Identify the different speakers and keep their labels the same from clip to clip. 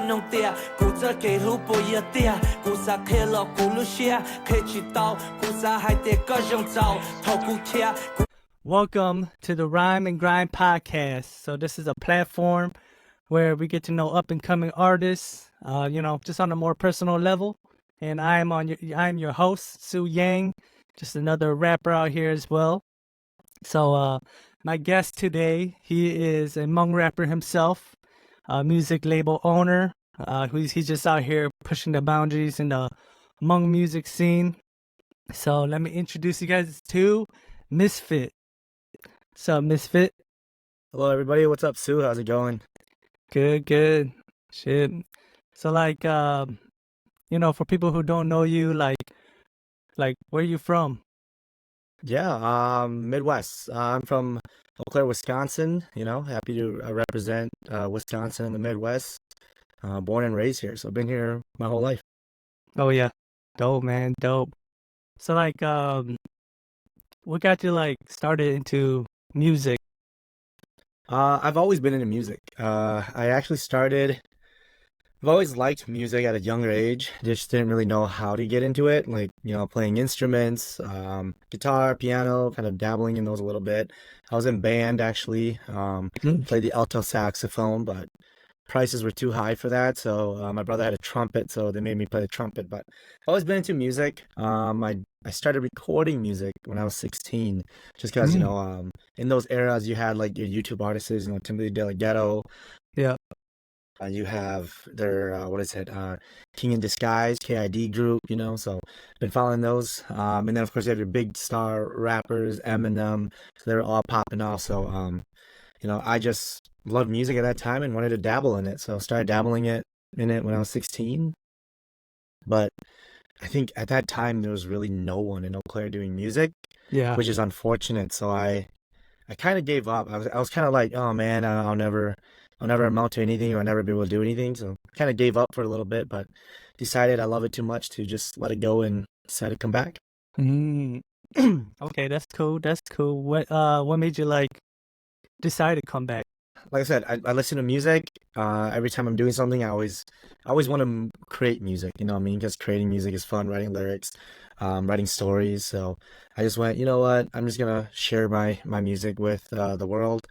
Speaker 1: 弄点，顾着给路不一点，顾啥开了顾路线，开渠道，顾啥还得各种找，头顾贴。
Speaker 2: Welcome to the Rhyme and Grind podcast. So this is a platform where we get to know up and coming artists, just on a more personal level. And I'm your host, Su Yang, just another rapper out here as well. So my guest today, he is a Hmong rapper himself, a music label owner. He's just out here pushing the boundaries in the Hmong music scene. So let me introduce you guys to Hmisfit. What's up, Hmisfit?
Speaker 3: Hello, everybody. What's up, Sue? How's it going?
Speaker 2: Good. Shit. So, for people who don't know you, like, where are you from?
Speaker 3: Yeah, Midwest. I'm from Eau Claire, Wisconsin. Happy to represent Wisconsin in the Midwest. Born and raised here, so I've been here my whole life.
Speaker 2: Oh, yeah. Dope, man. Dope. So, what got you, started into music?
Speaker 3: I've always been into music. I've always liked music at a younger age. Just didn't really know how to get into it. Playing instruments, guitar, piano, kind of dabbling in those a little bit. I was in band, actually. Played the alto saxophone, but prices were too high for that. So my brother had a trumpet, so they made me play the trumpet. But I've always been into music. I started recording music when I was 16, just because, in those eras you had like your YouTube artists, Timothy Delgado.
Speaker 2: Yeah.
Speaker 3: You have their, King in Disguise, KID group, so been following those. And then, of course, you have your big star rappers, Eminem, so they're all popping off. So, I just loved music at that time and wanted to dabble in it. So I started dabbling in it when I was 16. But I think at that time, there was really no one in Eau Claire doing music,
Speaker 2: Yeah.
Speaker 3: which is unfortunate. So I kind of gave up. I was kind of like, oh man, I'll never amount to anything, or I'll never be able to do anything. So kind of gave up for a little bit, but decided I love it too much to just let it go and decided to come back.
Speaker 2: Okay, that's cool. What made you decide to come back?
Speaker 3: Like I said, I listen to music. Every time I'm doing something, I always want to create music. You know what I mean? Because creating music is fun. Writing lyrics, writing stories. So I just went, you know what? I'm just gonna share my music with the world.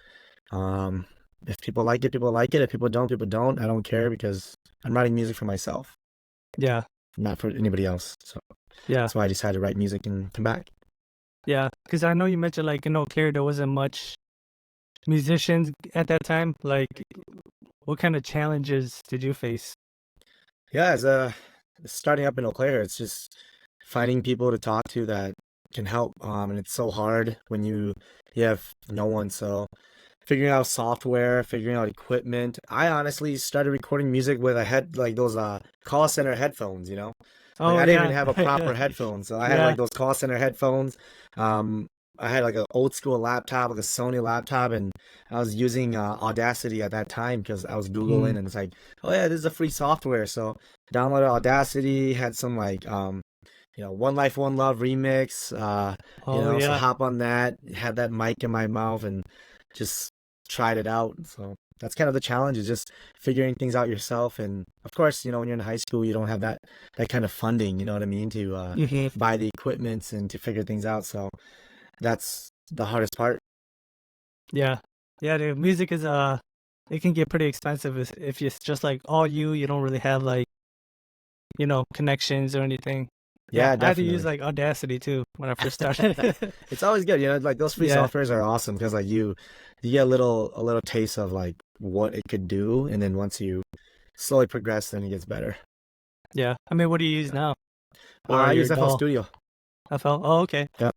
Speaker 3: If people like it, people like it. If people don't, people don't. I don't care, because I'm writing music for myself,
Speaker 2: Yeah.
Speaker 3: not for anybody else. So
Speaker 2: Yeah.
Speaker 3: that's why I decided to write music and come back.
Speaker 2: Yeah. Because I know you mentioned in Eau Claire there wasn't much musicians at that time. What kind of challenges did you face?
Speaker 3: Yeah, as starting up in Eau Claire, it's just finding people to talk to that can help. And it's so hard when you have no one. So figuring out software, figuring out equipment. I honestly started recording music with those call center headphones. I didn't even have a proper headphone, so I had those call center headphones. I had an old school laptop, like a Sony laptop, and I was using Audacity at that time because I was Googling, and it's like, oh yeah, this is a free software. So downloaded Audacity, had some One Life, One Love remix. So hop on that, had that mic in my mouth, and just tried it out. So that's kind of the challenge, is just figuring things out yourself. And of course, when you're in high school, you don't have that kind of funding, you know what I mean, to buy the equipment and to figure things out. So that's the hardest part.
Speaker 2: Yeah. The music is it can get pretty expensive if it's just all you don't really have connections or anything.
Speaker 3: Yeah,
Speaker 2: I had to
Speaker 3: definitely.
Speaker 2: use Audacity too when I first started.
Speaker 3: It's always good, those free softwares are awesome, because you get a little taste of what it could do, and then once you slowly progress, then it gets better.
Speaker 2: Yeah. I mean, what do you use now?
Speaker 3: I use
Speaker 2: your
Speaker 3: FL
Speaker 2: DAW?
Speaker 3: Studio.
Speaker 2: FL? Oh, okay.
Speaker 3: Yep.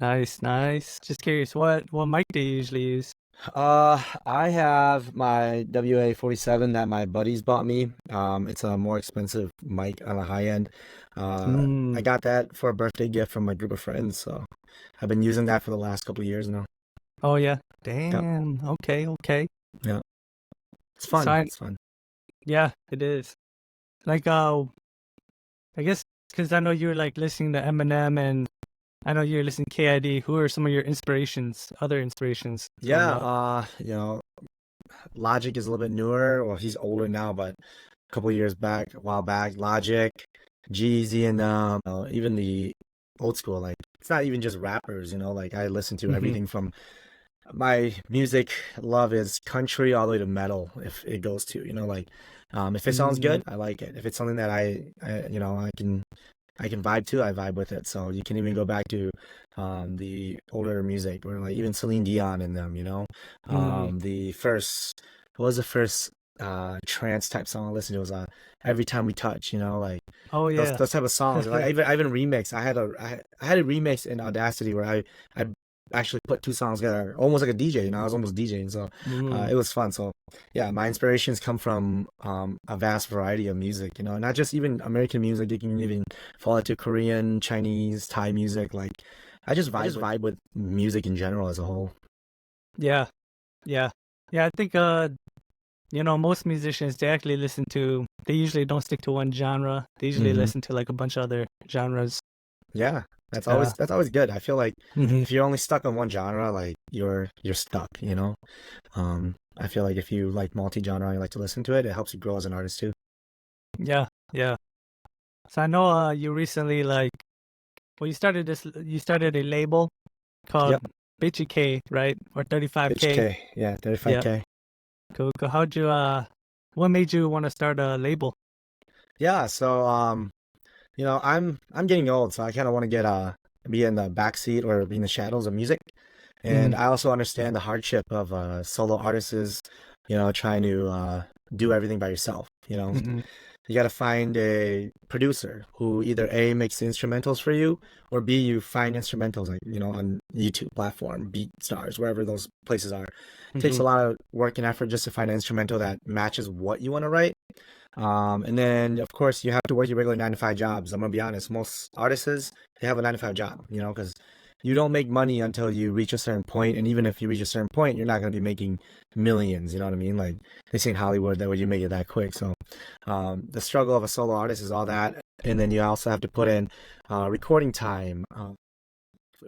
Speaker 2: Nice. Just curious, what mic do you usually use?
Speaker 3: I have my WA-47 that my buddies bought me. It's a more expensive mic on the high end. I got that for a birthday gift from my group of friends, so I've been using that for the last couple of years now.
Speaker 2: Oh yeah. Damn. Yep. Okay.
Speaker 3: Yeah. It's fun. It's fun.
Speaker 2: Yeah, it is. I guess because I know you're listening to Eminem, and I know you're listening to KID. Who are some of your other inspirations?
Speaker 3: Yeah, Logic is a little bit newer. Well, he's older now, but couple years back, a while back, Logic, Jeezy, and even the old school. Like it's not even just rappers, Like I listen to everything from my music love is country all the way to metal. If it goes to, like if it sounds good, I like it. If it's something that I can vibe to, I vibe with it. So you can even go back to the older music, or like even Celine Dion in them, the first, what was the first trance type song I listened to was Every Time We Touch, like
Speaker 2: Oh yeah.
Speaker 3: those type of songs. Like I even remixed. I had a remix in Audacity where I actually put two songs together, almost like a DJ. I was almost DJing, so it was fun. So yeah, my inspirations come from a vast variety of music. Not just even American music. You can even fall into Korean, Chinese, Thai music. Like I just vibe with music in general as a whole.
Speaker 2: Yeah. Yeah. Yeah. I think most musicians, they usually don't stick to one genre. They usually listen to like a bunch of other genres.
Speaker 3: Yeah, that's always good. I feel like if you're only stuck on one genre, like you're stuck, I feel like if you like multi-genre and you like to listen to it, it helps you grow as an artist too.
Speaker 2: Yeah, yeah. So I know you recently you started a label called BHK, right? Or 35K.
Speaker 3: BHK, yeah, 35K.
Speaker 2: Yeah. Cool. How'd you what made you want to start a label?
Speaker 3: Yeah, so I'm getting old, so I kind of want to get be in the backseat or be in the shadows of music. And I also understand the hardship of solo artists, trying to do everything by yourself. You got to find a producer who either A, makes the instrumentals for you, or B, you find instrumentals like, on YouTube platform, BeatStars, wherever those places are. It takes a lot of work and effort just to find an instrumental that matches what you want to write. And then, of course, you have to work your regular 9-to-5 jobs. I'm going to be honest, most artists, they have a 9-to-5 job, because you don't make money until you reach a certain point. And even if you reach a certain point, you're not going to be making millions, you know what I mean? Like they say in Hollywood that would you make it that quick. So the struggle of a solo artist is all that. And then you also have to put in recording time,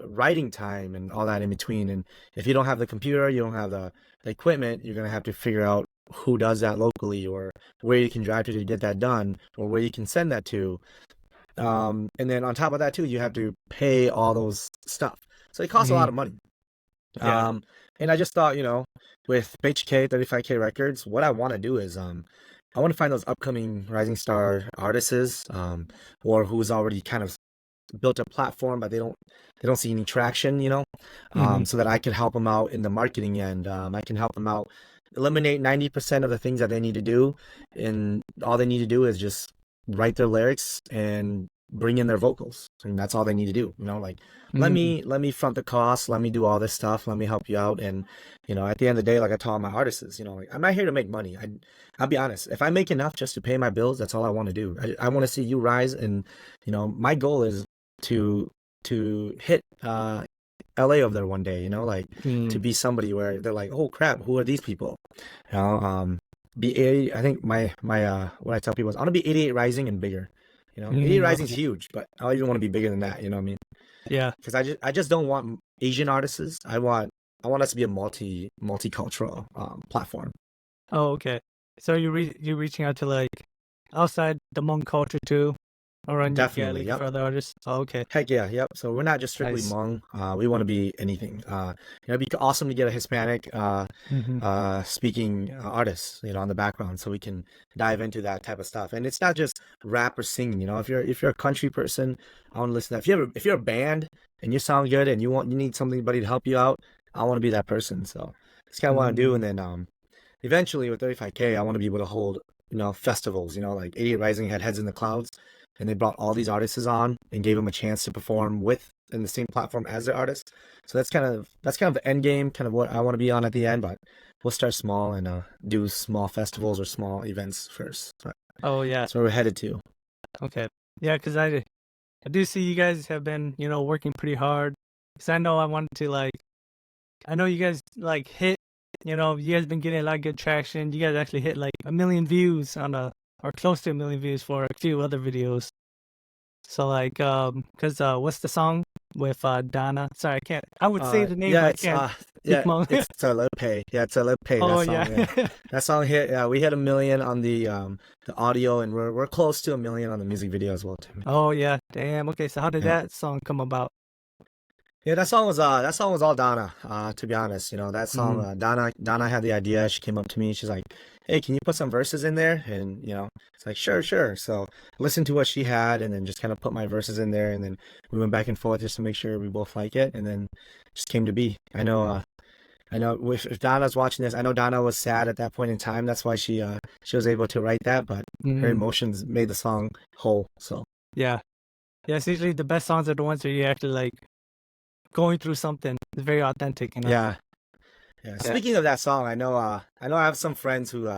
Speaker 3: writing time, and all that in between. And if you don't have the computer, you don't have the equipment, you're going to have to figure out who does that locally, or where you can drive to get that done, or where you can send that to. And then on top of that too, you have to pay all those stuff. So it costs a lot of money.
Speaker 2: Yeah.
Speaker 3: And I just thought, with BHK 35K Records, what I want to do is I want to find those upcoming rising star artists, or who's already kind of built a platform, but they don't see any traction, so that I can help them out in the marketing end. I can help them out eliminate 90% of the things that they need to do, and all they need to do is just write their lyrics and bring in their vocals, and that's all they need to do. Let me front the cost, let me do all this stuff, let me help you out. And at the end of the day, like I tell my artists, like, I'm not here to make money. I'll be honest, if I make enough just to pay my bills, that's all I want to do. I want to see you rise, and my goal is to hit LA over there one day, to be somebody where they're like, oh crap, who are these people? Be 80. I think my what I tell people is I want to be 88 Rising and bigger. 88 Rising is huge, but I even want to be bigger than that. You know what I mean?
Speaker 2: Yeah.
Speaker 3: Because I just don't want Asian artists. I want us to be a multicultural platform.
Speaker 2: Oh, okay. So you're reaching out to like outside the Hmong culture too, or
Speaker 3: Definitely,
Speaker 2: like
Speaker 3: yep.
Speaker 2: for other artists. Oh, okay.
Speaker 3: Heck yeah, yep. So we're not just strictly
Speaker 2: Nice.
Speaker 3: Hmong. We want to be anything. It'd be awesome to get a Hispanic speaking artist, on the background, so we can dive into that type of stuff. And it's not just rap or singing. If you're a country person, I want to listen to that. If you're a band and you sound good and you need somebody to help you out, I want to be that person. So that's kind of what I do. And then eventually with 35K, I want to be able to hold festivals. Like 88 Rising had Heads in the Clouds, and they brought all these artists on and gave them a chance to perform in the same platform as their artists. So that's kind of the end game, kind of what I want to be on at the end. But we'll start small and do small festivals or small events first. But
Speaker 2: Oh yeah.
Speaker 3: that's where we're headed to.
Speaker 2: Okay. Yeah, because I do see you guys have been working pretty hard. Because I know I know you guys hit. You guys been getting a lot of good traction. You guys actually hit like 1 million views or close to 1 million views for a few other videos. So like, cause what's the song with Donna? Sorry, I can't. I would say the name,
Speaker 3: yeah,
Speaker 2: but I
Speaker 3: it's
Speaker 2: can't.
Speaker 3: yeah,
Speaker 2: Hmong.
Speaker 3: it's Txawm Lawv Phem. Yeah, Txawm Lawv Phem.
Speaker 2: Oh
Speaker 3: That song, yeah.
Speaker 2: yeah.
Speaker 3: That song hit. Yeah, we hit 1 million on the audio, and we're close to 1 million on the music video as well too.
Speaker 2: Oh yeah. Damn. Okay. So how did
Speaker 3: Yeah.
Speaker 2: that song come about?
Speaker 3: Yeah, that song was all Donna. To be honest, that song, Donna had the idea. She came up to me. She's like, "Hey, can you put some verses in there?" And it's like, "Sure, sure." So I listened to what she had, and then just kind of put my verses in there, and then we went back and forth just to make sure we both like it, and then it just came to be. I know if Donna's watching this, I know Donna was sad at that point in time. That's why she was able to write that, but her emotions made the song whole. So
Speaker 2: Yeah. Yeah. It's usually the best songs are the ones where you actually like going through something. It's very authentic,
Speaker 3: yeah. Yeah. Speaking of that song, I know I have some friends who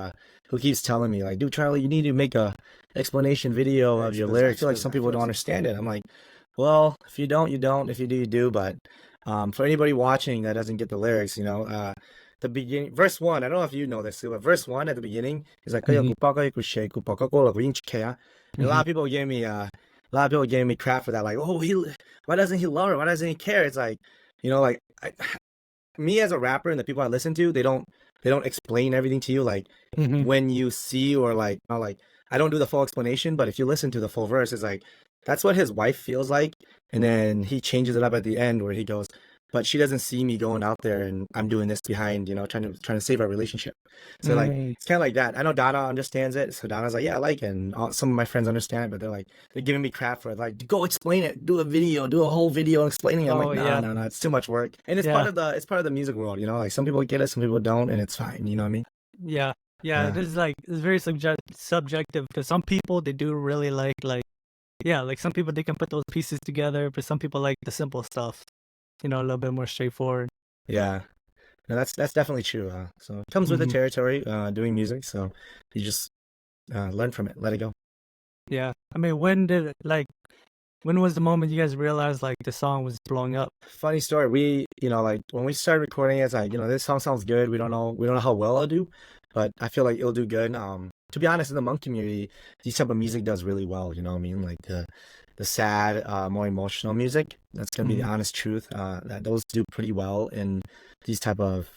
Speaker 3: keeps telling me like, "Dude, Charlie, you need to make a explanation video of your lyrics." I feel like some people don't understand it. I'm like, well, if you don't, you don't. If you do, you do. But for anybody watching that doesn't get the lyrics, the beginning, verse 1, I don't know if you know this too, but verse 1 at the beginning is like, and a lot of people gave me crap for that. Like, oh, why doesn't he love her? Why doesn't he care? It's like, like me as a rapper and the people I listen to, they don't explain everything to you. Like when you see or like, I don't do the full explanation, but if you listen to the full verse, it's like, that's what his wife feels like. And then he changes it up at the end where he goes, but she doesn't see me going out there and I'm doing this behind, trying to save our relationship. So like, it's kind of like that. I know Donna understands it. So Donna's like, yeah, I like it. And some of my friends understand it, but they're giving me crap for it. Like, go explain it, do a whole video explaining it. I'm like, no, it's too much work. And it's part of the music world, like some people get it, some people don't, and it's fine. You know what I mean?
Speaker 2: Yeah. Yeah. It's very subjective because some people, they do really like, like some people, they can put those pieces together, but some people like the simple stuff, a little bit more straightforward.
Speaker 3: Yeah. No, that's definitely true. So it comes with the territory, doing music. So you just learn from it, let it go.
Speaker 2: Yeah. I mean, when was the moment you guys realized like the song was blowing up?
Speaker 3: Funny story. We, like when we started recording, it's like, this song sounds good. We don't know how well it'll do, but I feel like it'll do good. To be honest, in the Hmong community, these type of music does really well. You know what I mean? Like the sad, more emotional music. That's gonna be the honest truth. That those do pretty well in these type of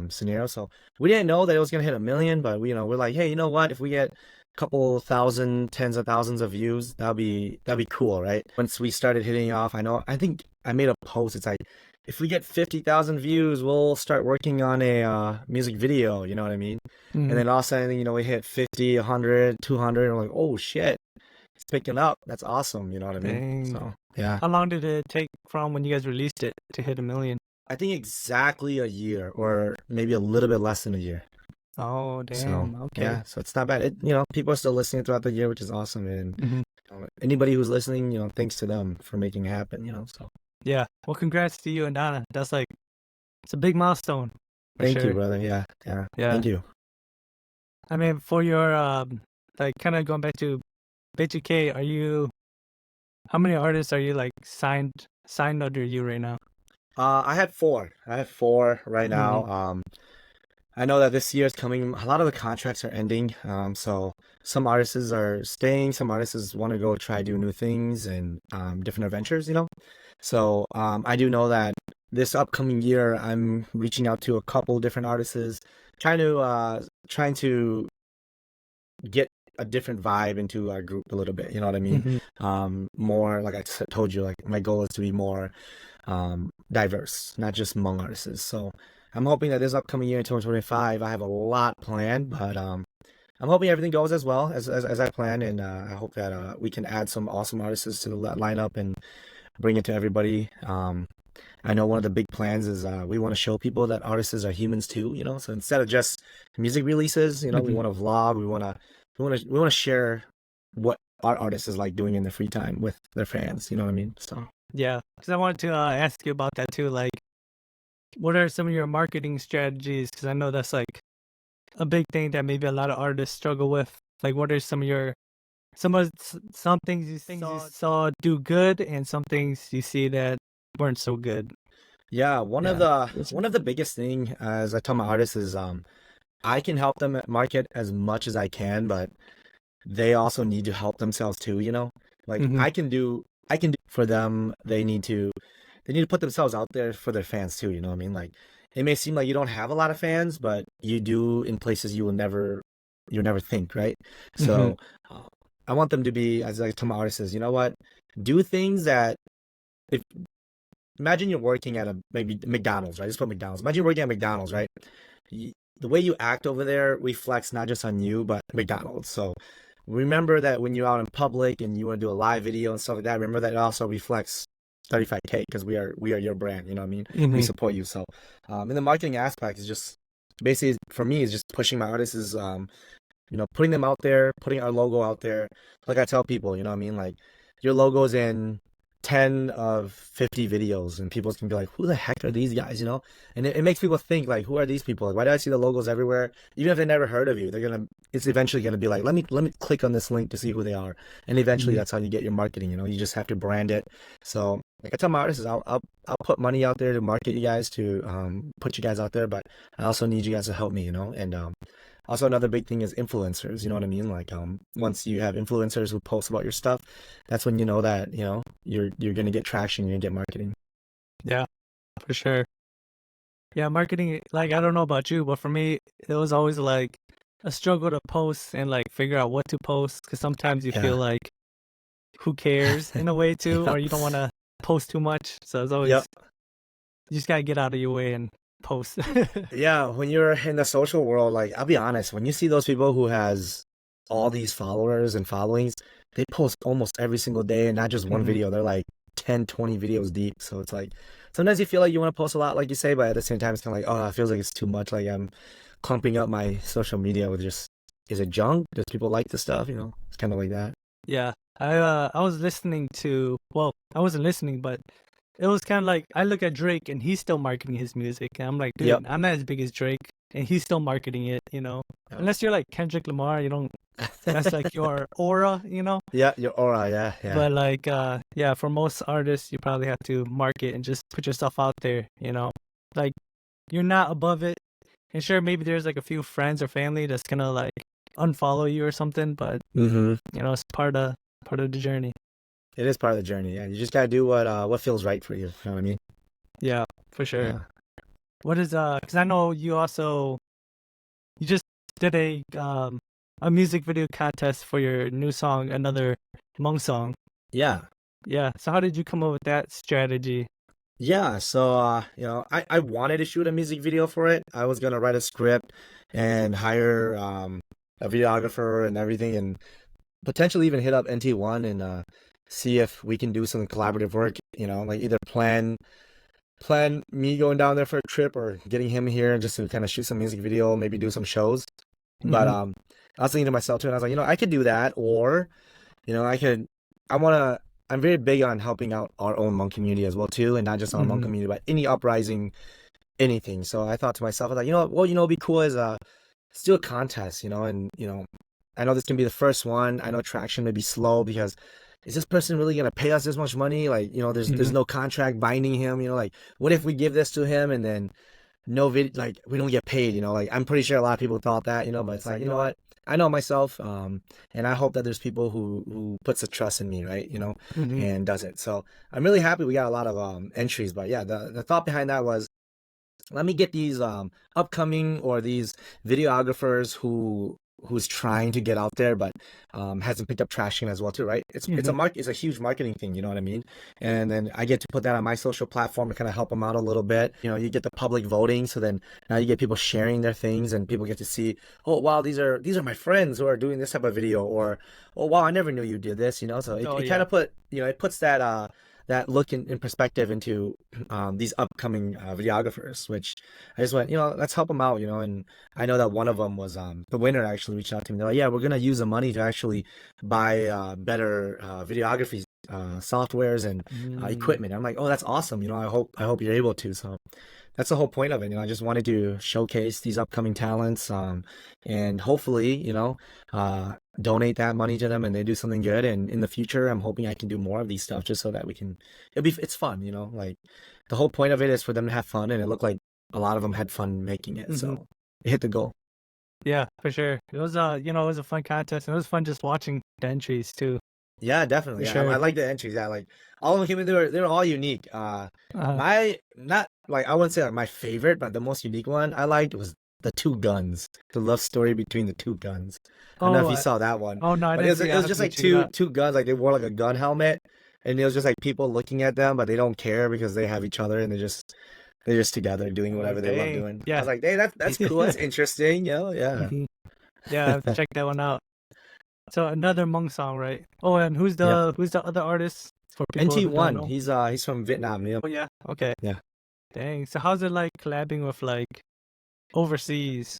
Speaker 3: scenarios. So we didn't know that it was gonna hit 1 million, but we're like, hey, you know what? If we get a couple thousand, tens of thousands of views, that'd be cool, right? Once we started hitting off, I think I made a post. It's like, if we get 50,000 views, we'll start working on a music video. You know what I mean? And then all of a sudden, we hit 50, 100, 200. And we're like, oh shit, it's picking up. That's awesome. You know what I mean?
Speaker 2: Dang.
Speaker 3: So yeah.
Speaker 2: How long did it take from when you guys released it to hit 1 million?
Speaker 3: I think exactly a year, or maybe a little bit less than a year.
Speaker 2: Oh damn.
Speaker 3: So,
Speaker 2: okay.
Speaker 3: Yeah, so it's not bad. People are still listening throughout the year, which is awesome. And anybody who's listening, thanks to them for making it happen. So
Speaker 2: yeah. Well, congrats to you and Donna. That's it's a big milestone.
Speaker 3: Thank you, brother. Yeah. Thank you.
Speaker 2: I mean, for your kind of going back to B2K, how many artists are you like signed under you right now?
Speaker 3: I have 4. Right now. I know that this year is coming. A lot of the contracts are ending. So some artists are staying. Some artists want to go try do new things and different adventures. So I do know that this upcoming year, I'm reaching out to a couple different artists, trying to get a different vibe into our group a little bit. You know what I mean? More, like I told you, like my goal is to be more diverse, not just Hmong artists. So I'm hoping that this upcoming year in 2025, I have a lot planned, but I'm hoping everything goes as well as I planned, and I hope that we can add some awesome artists to the lineup and bring it to everybody. I know one of the big plans is we want to show people that artists are humans too. So instead of just music releases, we want to vlog. We want to share what our artists is like doing in their free time with their fans. You know what I mean? So
Speaker 2: yeah, because I wanted to ask you about that too. Like, what are some of your marketing strategies? Because I know that's like a big thing that maybe a lot of artists struggle with. Like, what are some things you saw do good, and some things you see that weren't so good?
Speaker 3: Yeah, one of the biggest thing as I tell my artists is I can help them market as much as I can, but they also need to help themselves too. Like
Speaker 2: Mhm.
Speaker 3: I can do for them. They need to put themselves out there for their fans too. You know what I mean? Like it may seem like you don't have a lot of fans, but you do in places you'll never think, right?
Speaker 2: Mhm.
Speaker 3: So uh, I want them to be, as I tell my artists, you know what? Do things that if imagine you're working at a maybe McDonald's, right? Just put McDonald's. Imagine you're working at McDonald's, right? The way you act over there reflects not just on you, but McDonald's. So remember that when you're out in public and you want to do a live video and stuff like that, remember that it also reflects 35K because we are your brand, you know what I mean? We
Speaker 2: Mhm.
Speaker 3: support you. So in the marketing aspect is just basically for me is just pushing my artists is putting them out there, putting our logo out there. Like I tell people, you know what I mean? Like your logo's in 10 of 50 videos and people can be like, who the heck are these guys, you know? And it makes people think like, who are these people? Like, why do I see the logos everywhere? Even if they never heard of you, it's eventually gonna be like, let me click on this link to see who they are. And eventually
Speaker 2: Mhm.
Speaker 3: that's how you get your marketing, you know, you just have to brand it. So like I tell my artists, I'll put money out there to market you guys, to put you guys out there, but I also need you guys to help me, you know, and also, another big thing is influencers. You know what I mean? Like, once you have influencers who post about your stuff, that's when you know that you're gonna get traction, you're gonna get marketing.
Speaker 2: Yeah, for sure. Yeah, marketing, like, I don't know about you, but for me, it was always like a struggle to post and like figure out what to post because sometimes you
Speaker 3: Yeah.
Speaker 2: feel like who cares in a way too,
Speaker 3: Yep.
Speaker 2: or you don't want to post too much. So it's
Speaker 3: Yep.
Speaker 2: always, you just got to get out of your way and post.
Speaker 3: Yeah. When you're in the social world, like I'll be honest, when you see those people who has all these followers and followings, they post almost every single day and not just one
Speaker 2: Mhm.
Speaker 3: video. They're like 10, 20 videos deep. So it's like sometimes you feel like you want to post a lot, like you say, but at the same time, it's kind of like, oh, it feels like it's too much. Like I'm clumping up my social media with just, is it junk? Does people like the stuff? You know, it's kind of like that.
Speaker 2: Yeah, I was listening to, well, I wasn't listening, but it was kind of like I look at Drake and he's still marketing his music, and I'm like,
Speaker 3: Yep.
Speaker 2: dude, I'm not as big as Drake, and he's still marketing it, you know.
Speaker 3: Yep.
Speaker 2: Unless you're like Kendrick Lamar, you don't. That's like your aura, you know.
Speaker 3: Yeah, your aura, yeah, yeah.
Speaker 2: But like, yeah, for most artists, you probably have to market and just put yourself out there, you know. Like, you're not above it, and sure, maybe there's like a few friends or family that's gonna like unfollow you or something, but
Speaker 3: Mm-hmm.
Speaker 2: you know, it's part of the journey.
Speaker 3: It is part of the journey. Yeah, you just gotta do what feels right for you. You know what I mean?
Speaker 2: Yeah, for sure.
Speaker 3: Yeah.
Speaker 2: What is because I know you just did a music video contest for your new song, another Hmong song.
Speaker 3: Yeah.
Speaker 2: Yeah. So how did you come up with that strategy?
Speaker 3: Yeah, so I wanted to shoot a music video for it. I was gonna write a script and hire a videographer and everything, and potentially even hit up NT1 and see if we can do some collaborative work, you know, like either plan me going down there for a trip or getting him here just to kind of shoot some music video, maybe do some shows. But
Speaker 2: Hmm.
Speaker 3: I was thinking to myself too, and I was like, I could do that, or I could, I want to, I'm very big on helping out our own Hmong community as well too, and not just our Hmong
Speaker 2: Hmm.
Speaker 3: community, but any uprising, anything. So I thought to myself, I thought, what'd be cool is let's do a contest, and I know this can be the first one. I know traction may be slow because is this person really gonna pay us this much money? Like, there's
Speaker 2: Hmm.
Speaker 3: no contract binding him, like what if we give this to him and then no video, like we don't get paid, like I'm pretty sure a lot of people thought that, but it's like, you know what? I know myself, and I hope that there's people who puts the trust in me, right?
Speaker 2: Hmm.
Speaker 3: And does it. So I'm really happy we got a lot of entries. But yeah, the thought behind that was let me get these upcoming or these videographers who's trying to get out there but hasn't picked up traction as well too, right?
Speaker 2: Hmm.
Speaker 3: It's a huge marketing thing, you know what I mean? And then I get to put that on my social platform to kind of help them out a little bit. You get the public voting, so then now you get people sharing their things and people get to see, oh wow, these are my friends who are doing this type of video, or oh wow, I never knew you did this, so
Speaker 2: Oh
Speaker 3: it kind
Speaker 2: yeah.
Speaker 3: of it puts that look in perspective into these upcoming videographers, which I just went, let's help them out, and I know that one of them was the winner actually reached out to me. They're like, yeah, we're gonna use the money to actually buy better videography softwares and
Speaker 2: Mm.
Speaker 3: equipment. I'm like, oh, that's awesome. I hope you're able to. So that's the whole point of it. I just wanted to showcase these upcoming talents, and hopefully, donate that money to them and they do something good. And in the future, I'm hoping I can do more of these stuff just so that it's fun, like the whole point of it is for them to have fun. And it looked like a lot of them had fun making it.
Speaker 2: Hmm.
Speaker 3: So it hit the goal.
Speaker 2: Yeah, for sure. It was it was a fun contest, and it was fun just watching the entries too.
Speaker 3: Yeah, definitely.
Speaker 2: For
Speaker 3: Yeah, I
Speaker 2: sure.
Speaker 3: like the entries. Yeah, like all of them came in. They were all unique.
Speaker 2: Uh,
Speaker 3: My not like I wouldn't say like my favorite, but the most unique one I liked was the two guns. The love story between the two guns. I don't know
Speaker 2: oh,
Speaker 3: if you saw that one,
Speaker 2: oh no, I
Speaker 3: but
Speaker 2: didn't see.
Speaker 3: it
Speaker 2: I
Speaker 3: was
Speaker 2: have
Speaker 3: just
Speaker 2: to
Speaker 3: like
Speaker 2: check it out.
Speaker 3: two guns. Like they wore like a gun helmet, and it was just like people looking at them, but they don't care because they have each other, and they're just together doing
Speaker 2: Like,
Speaker 3: whatever they love
Speaker 2: dang,
Speaker 3: doing. I
Speaker 2: yeah.
Speaker 3: was like, hey, that's cool. That's interesting. You know, yeah.
Speaker 2: Mhm. Yeah, I have to check that one out. So another Hmong song, right? Oh, and
Speaker 3: Yep.
Speaker 2: who's the other artist for people who don't
Speaker 3: NT1.
Speaker 2: know?
Speaker 3: He's from Vietnam. Yeah.
Speaker 2: Oh yeah, okay.
Speaker 3: Yeah.
Speaker 2: Dang. So how's it like collabing with like overseas?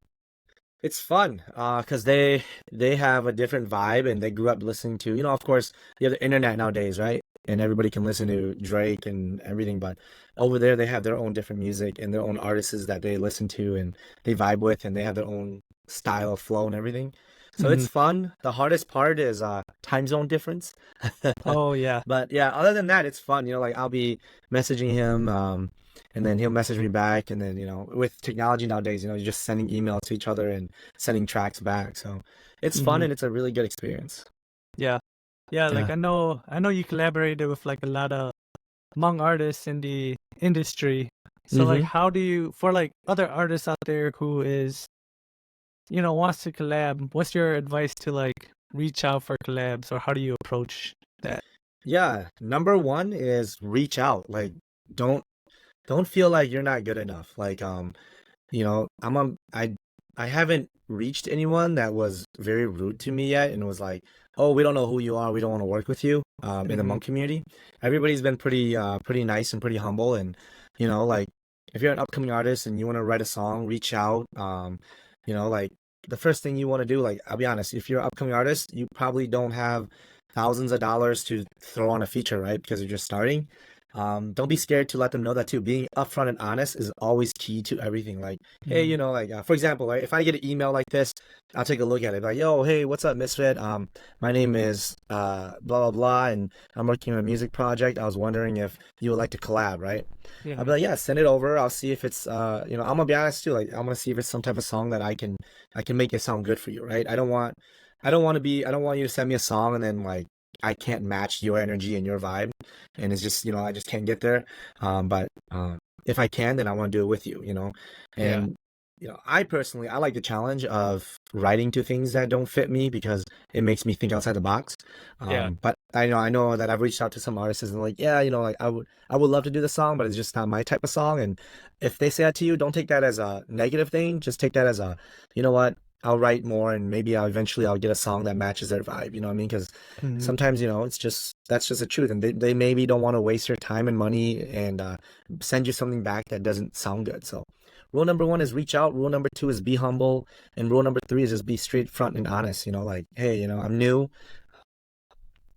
Speaker 3: It's fun, cause they have a different vibe and they grew up listening to, of course, you have the internet nowadays, right? And everybody can listen to Drake and everything, but over there they have their own different music and their own artists that they listen to and they vibe with and they have their own style of flow and everything. So
Speaker 2: Mhm.
Speaker 3: it's fun. The hardest part is time zone difference.
Speaker 2: Oh yeah.
Speaker 3: But yeah, other than that, it's fun. Like I'll be messaging him, and then he'll message me back, and then with technology nowadays, you're just sending emails to each other and sending tracks back. So it's fun
Speaker 2: Mhm.
Speaker 3: and it's a really good experience.
Speaker 2: Yeah. Yeah, like
Speaker 3: Yeah.
Speaker 2: I know you collaborated with like a lot of Hmong artists in the industry. So like
Speaker 3: Mm-hmm.
Speaker 2: how do you for like other artists out there who is wants to collab, what's your advice to like reach out for collabs or how do you approach that?
Speaker 3: Yeah. Number one is reach out. Like don't don't feel like you're not good enough. Like I haven't reached anyone that was very rude to me yet and was like, "Oh, we don't know who you are. We don't want to work with you." In the
Speaker 2: Mhm.
Speaker 3: Hmong community, everybody's been pretty nice and pretty humble. And like if you're an upcoming artist and you want to write a song, reach out. Like the first thing you want to do, like I'll be honest, if you're an upcoming artist, you probably don't have thousands of dollars to throw on a feature, right? Because you're just starting. Don't be scared to let them know that too. Being upfront and honest is always key to everything. Like, hey,
Speaker 2: Mhm.
Speaker 3: like for example, like if I get an email like this, I'll take a look at it. Like, yo, hey, what's up, Misfit? My name is blah blah blah, and I'm working on a music project. I was wondering if you would like to collab, right? I'll
Speaker 2: Yeah.
Speaker 3: be like, yeah, send it over. I'll see if it's I'm gonna be honest too. Like, I'm gonna see if it's some type of song that I can make it sound good for you, right? I don't want you to send me a song and then like I can't match your energy and your vibe, and it's just I just can't get there. But if I can, then I want to do it with you.
Speaker 2: Yeah.
Speaker 3: And I personally I like the challenge of writing to things that don't fit me because it makes me think outside the box.
Speaker 2: Yeah.
Speaker 3: But I know that I've reached out to some artists and like yeah, like I would love to do the song, but it's just not my type of song. And if they say that to you, don't take that as a negative thing. Just take that as a you know what. I'll write more and maybe I'll get a song that matches their vibe, you know what I mean? Because
Speaker 2: Mhm.
Speaker 3: sometimes it's just that's just the truth and they maybe don't want to waste your time and money and send you something back that doesn't sound good. So rule number one is reach out, rule number two is be humble, and rule number three is just be straight front and honest, like hey, I'm new,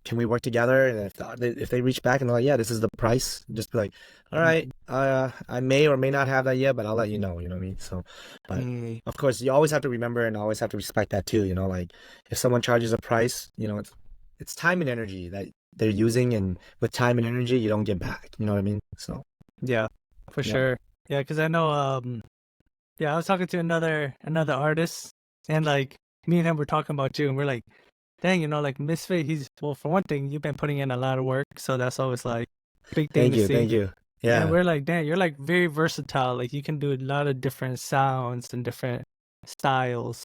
Speaker 3: can we work together? And if they reach back and they're like, yeah, this is the price, just be like, all right,
Speaker 2: Mhm.
Speaker 3: I may or may not have that yet, but I'll let you know, you know what I mean? So but
Speaker 2: Mhm.
Speaker 3: of course you always have to remember and always have to respect that too, like if someone charges a price, it's time and energy that they're using, and with time and energy you don't get back, you know what I mean? So
Speaker 2: Yeah, for
Speaker 3: yeah.
Speaker 2: sure. Yeah, because I know yeah, I was talking to another artist and like me and him were talking about you and we're like, dang, like Misfit, he's well for one thing, you've been putting in a lot of work, so that's always like big thing
Speaker 3: Thank
Speaker 2: to
Speaker 3: you,
Speaker 2: see.
Speaker 3: thank you.
Speaker 2: And
Speaker 3: Yeah.
Speaker 2: we're like, damn, you're like very versatile. Like you can do a lot of different sounds and different styles,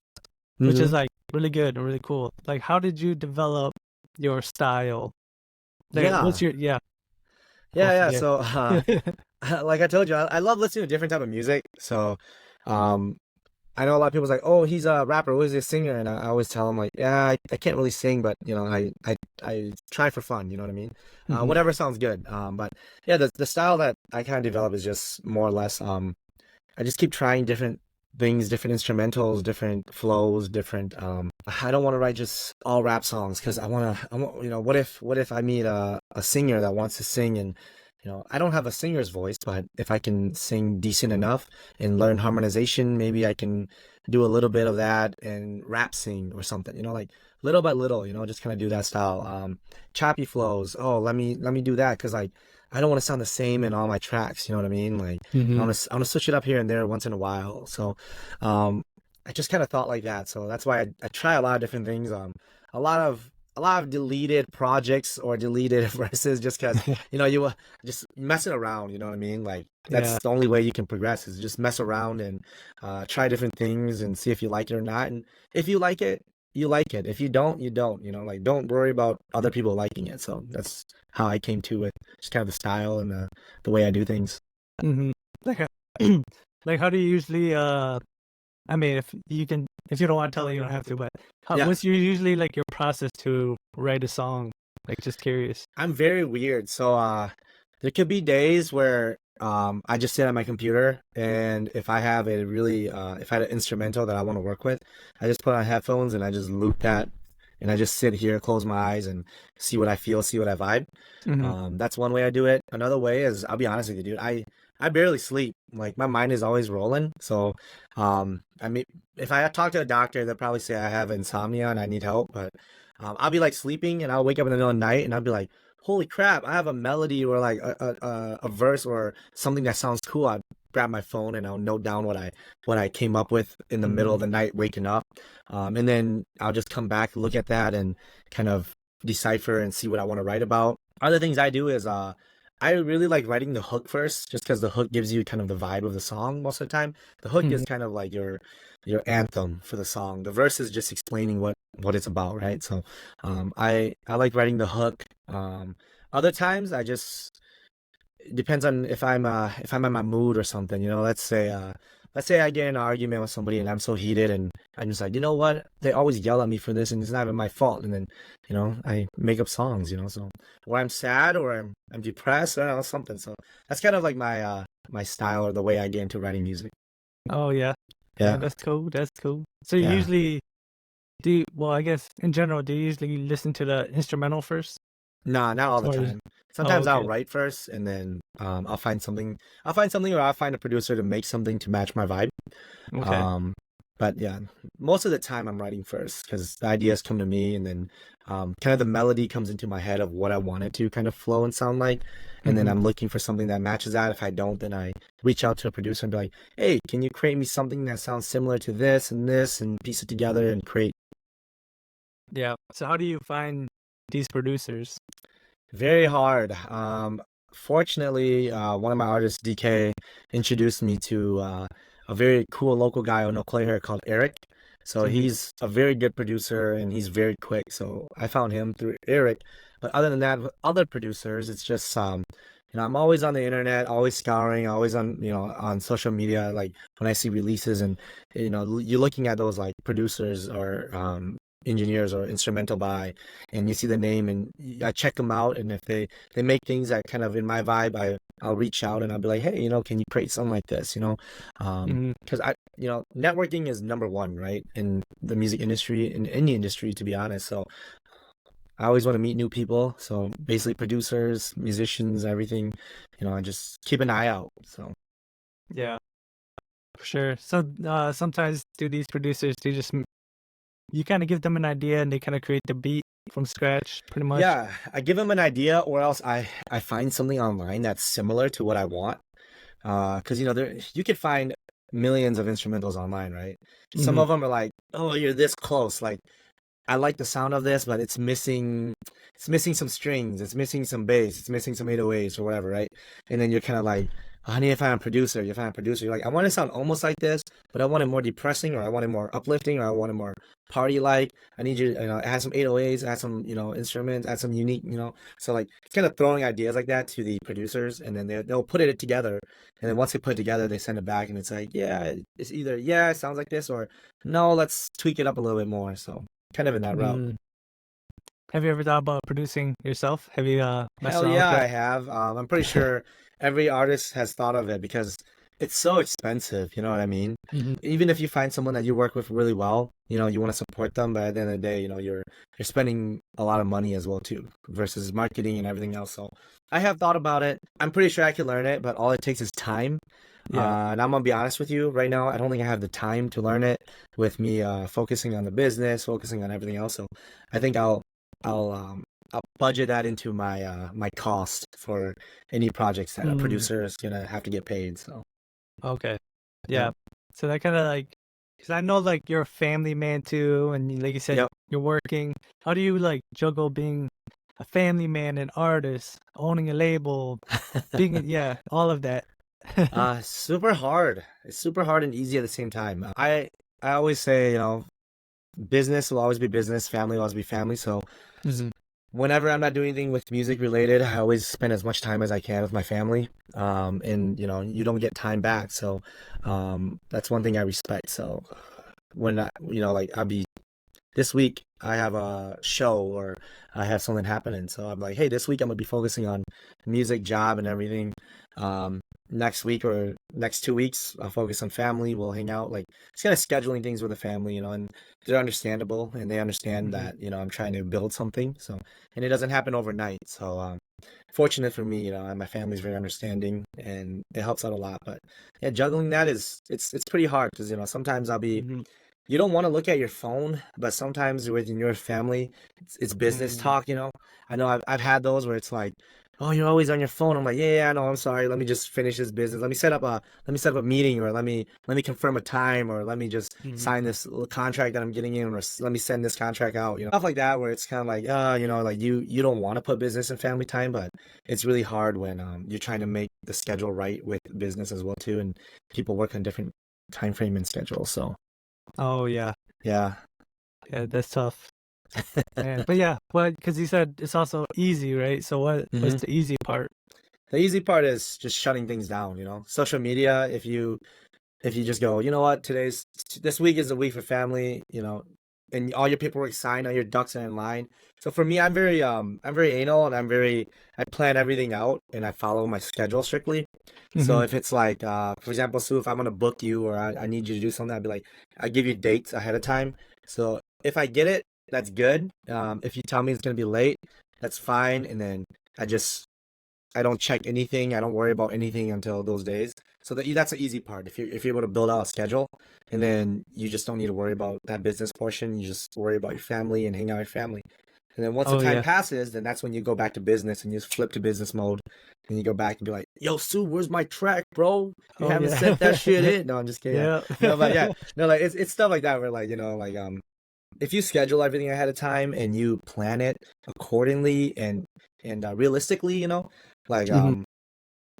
Speaker 2: which is
Speaker 3: Hmm.
Speaker 2: like really good and really cool. Like how did you develop your style? Like what's
Speaker 3: Yeah.
Speaker 2: your
Speaker 3: Yeah,
Speaker 2: both
Speaker 3: yeah.
Speaker 2: there.
Speaker 3: So like I told you, I love listening to different type of music. So um I know a lot of people's like, oh, he's a rapper, or he's a singer, and I always tell them like, yeah, I can't really sing, but I try for fun, you know what I mean?
Speaker 2: Mhm.
Speaker 3: Whatever sounds good. But yeah, the style that I kind of develop is just more or less, I just keep trying different things, different instrumentals, different flows, different. I don't want to write just all rap songs because I want, what if I meet a singer that wants to sing and I don't have a singer's voice, but if I can sing decent enough and learn harmonization, maybe I can do a little bit of that and rap sing or something, like little by little, just kind of do that style. Choppy flows. Oh, let me do that because like I don't want to sound the same in all my tracks, you know what I mean? Like
Speaker 2: Mhm.
Speaker 3: I want to switch it up here and there once in a while. So, um, I just kind of thought like that. So that's why I try a lot of different things. A lot of a lot of deleted projects or deleted verses just because you were just messing around. You know what I mean? Like that's
Speaker 2: Yeah.
Speaker 3: the only way you can progress is just mess around and try different things and see if you like it or not. And if you like it, you like it. If you don't, you don't. Like don't worry about other people liking it. So that's how I came to it. Just kind of the style and the way I do things.
Speaker 2: Mm-hmm. Like, like how do you usually I mean, if you don't want to tell, you don't have to. But
Speaker 3: Yeah.
Speaker 2: what's usually like your process to write a song? Like, just curious.
Speaker 3: I'm very weird. So there could be days where I just sit at my computer and if I have a really if I had an instrumental that I want to work with, I just put on headphones and I just loop that and I just sit here, close my eyes and see what I feel, see what I vibe.
Speaker 2: Mm-hmm.
Speaker 3: That's one way I do it. Another way is I'll be honest with you, dude. I barely sleep. Like my mind is always rolling. So I mean if I talk to a doctor, they'll probably say I have insomnia and I need help, but I'll be like sleeping and I'll wake up in the middle of the night and I'll be like, holy crap, I have a melody or like a verse or something that sounds cool. I grab my phone and I'll note down what I came up with in the middle of the night waking up. And then I'll just come back, look at that and kind of decipher and see what I want to write about. Other things I do is I really like writing the hook first, just because the hook gives you kind of the vibe of the song most of the time. The hook is kind of like your anthem for the song. The verse is just explaining what it's about, right? So I like writing the hook. Other times it depends on if I'm in my mood or something. Let's say I get in an argument with somebody and I'm so heated and I'm just like, you know what? They always yell at me for this and it's not even my fault. And then, I make up songs, so or I'm sad or I'm depressed or something. So that's kind of like my style or the way I get into writing music.
Speaker 2: Oh yeah.
Speaker 3: Yeah.
Speaker 2: That's cool. That's cool. So you
Speaker 3: Yeah.
Speaker 2: usually well, I guess in general, do you usually listen to the instrumental first?
Speaker 3: Nah, not all the
Speaker 2: Or
Speaker 3: time. Sometimes I'll
Speaker 2: okay.
Speaker 3: write first and then I'll find something or I'll find a producer to make something to match my vibe.
Speaker 2: Okay.
Speaker 3: But yeah, most of the time I'm writing first because the ideas come to me and then kind of the melody comes into my head of what I want it to kind of flow and sound like. And then
Speaker 2: Mhm.
Speaker 3: I'm looking for something that matches that. If I don't, then I reach out to a producer and be like, hey, can you create me something that sounds similar to this and piece it together and create.
Speaker 2: Yeah. So how do you find these producers?
Speaker 3: Very hard. Fortunately, one of my artists, DK, introduced me to a very cool local guy on Eau Claire called Eric. So
Speaker 2: Mhm.
Speaker 3: he's a very good producer and he's very quick. So I found him through Eric. But other than that, with other producers, it's just I'm always on the internet, always scouring, always on on social media. Like when I see releases and you're looking at those like producers or engineers or instrumental by and you see the name and I check them out and if they make things that kind of in my vibe I'll reach out and I'll be like, hey, can you create something like this,
Speaker 2: Mhm.
Speaker 3: because networking is number one, right, in the music industry, in any industry, to be honest. So I always want to meet new people, so basically producers, musicians, everything, I just keep an eye out. So
Speaker 2: Yeah, for sure. So sometimes do these producers do just you kind of give them an idea and they kind of create the beat from scratch, pretty much.
Speaker 3: yeah, I give them an idea or else I find something online that's similar to what I want. Because there you could find millions of instrumentals online, right? Some
Speaker 2: Mhm.
Speaker 3: of them are like, oh, you're this close. Like, I like the sound of this, but it's missing some strings, it's missing some bass, it's missing some 808s or whatever, right? And then you're kind of like, I need to find a producer. You find a producer. You're like, I want to sound almost like this, but I want it more depressing, or I want it more uplifting, or I want it more party like. I need you, add some 808s, add some, instruments, add some unique, So like, it's kind of throwing ideas like that to the producers, and then they'll put it together. And then once they put it together, they send it back, and it's like, yeah, it's either yeah, it sounds like this, or no, let's tweak it up a little bit more. So kind of in that route.
Speaker 2: Mm. Have you ever thought about producing yourself? Have you messed
Speaker 3: Hell
Speaker 2: around with
Speaker 3: yeah,
Speaker 2: that?
Speaker 3: I have. I'm pretty sure every artist has thought of it because it's so expensive. You know what I mean?
Speaker 2: Mhm.
Speaker 3: Even if you find someone that you work with really well, you want to support them, but at the end of the day, you're spending a lot of money as well too, versus marketing and everything else. So I have thought about it. I'm pretty sure I could learn it, but all it takes is time.
Speaker 2: Yeah.
Speaker 3: And I'm gonna be honest with you, right now, I don't think I have the time to learn it with me focusing on the business, focusing on everything else. So I think I'll budget that into my cost for any projects that a
Speaker 2: Mm.
Speaker 3: producer is gonna have to get paid. So
Speaker 2: Okay.
Speaker 3: yeah,
Speaker 2: Yeah. So that kind of like Because I know like you're a family man too, and like you said,
Speaker 3: Yep.
Speaker 2: you're working. How do you like juggle being a family man, an artist, owning a label, yeah, all of that?
Speaker 3: Super hard. It's super hard and easy at the same time. I always say, business will always be business, family will always be family. So
Speaker 2: Mhm.
Speaker 3: whenever I'm not doing anything with music related, I always spend as much time as I can with my family. And you don't get time back. So that's one thing I respect. So when like I'll be this week I have a show or I have something happening. So I'm like, hey, this week I'm gonna be focusing on music, job, and everything. Um, Next week or next 2 weeks, I'll focus on family. We'll hang out, like it's kind of scheduling things with the family, and they're understandable and they understand
Speaker 2: Mhm.
Speaker 3: that I'm trying to build something. So, and it doesn't happen overnight. So, fortunate for me, and my family's very understanding and it helps out a lot. But yeah, juggling that it's pretty hard because sometimes I'll be
Speaker 2: Mhm.
Speaker 3: you don't want to look at your phone, but sometimes within your family, it's business
Speaker 2: Mhm.
Speaker 3: talk. I know I've had those where it's like, oh, you're always on your phone. I'm like, yeah, I know. I'm sorry. Let me just finish this business. Let me set up a meeting, or let me confirm a time, or let me just
Speaker 2: Mhm.
Speaker 3: sign this little contract that I'm getting in, or let me send this contract out. Stuff like that, where it's kind of like, like you don't want to put business and family time, but it's really hard when you're trying to make the schedule right with business as well too, and people work on different time frame and schedules. So.
Speaker 2: Oh yeah,
Speaker 3: Yeah.
Speaker 2: yeah, that's tough, man. But yeah, because you said it's also easy, right? So what's
Speaker 3: hmm
Speaker 2: the easy part?
Speaker 3: The easy part is just shutting things down, Social media, if you just go, you know what, this week is a week for family, and all your paperwork signed, all your ducks are in line. So for me, I'm very anal and I plan everything out and I follow my schedule strictly. So
Speaker 2: Mhm.
Speaker 3: if it's like, for example, Sue, if I'm gonna book you or I need you to do something, I'd be like, I give you dates ahead of time. So if I get it, that's good. If you tell me it's gonna be late, that's fine. And then I just I don't check anything. I don't worry about anything until those days. So that's the easy part. If you're able to build out a schedule, and then you just don't need to worry about that business portion. You just worry about your family and hang out with your family. And then once the
Speaker 2: Oh
Speaker 3: time
Speaker 2: yeah.
Speaker 3: passes, then that's when you go back to business and you just flip to business mode. And you go back and be like, "Yo, Sue, where's my track, bro? You
Speaker 2: Oh
Speaker 3: haven't
Speaker 2: yeah.
Speaker 3: sent that shit in." No, I'm just kidding. Yeah.
Speaker 2: Yeah.
Speaker 3: No, but yeah, no, like it's stuff like that where like like if you schedule everything ahead of time and you plan it accordingly and realistically, like
Speaker 2: Mhm.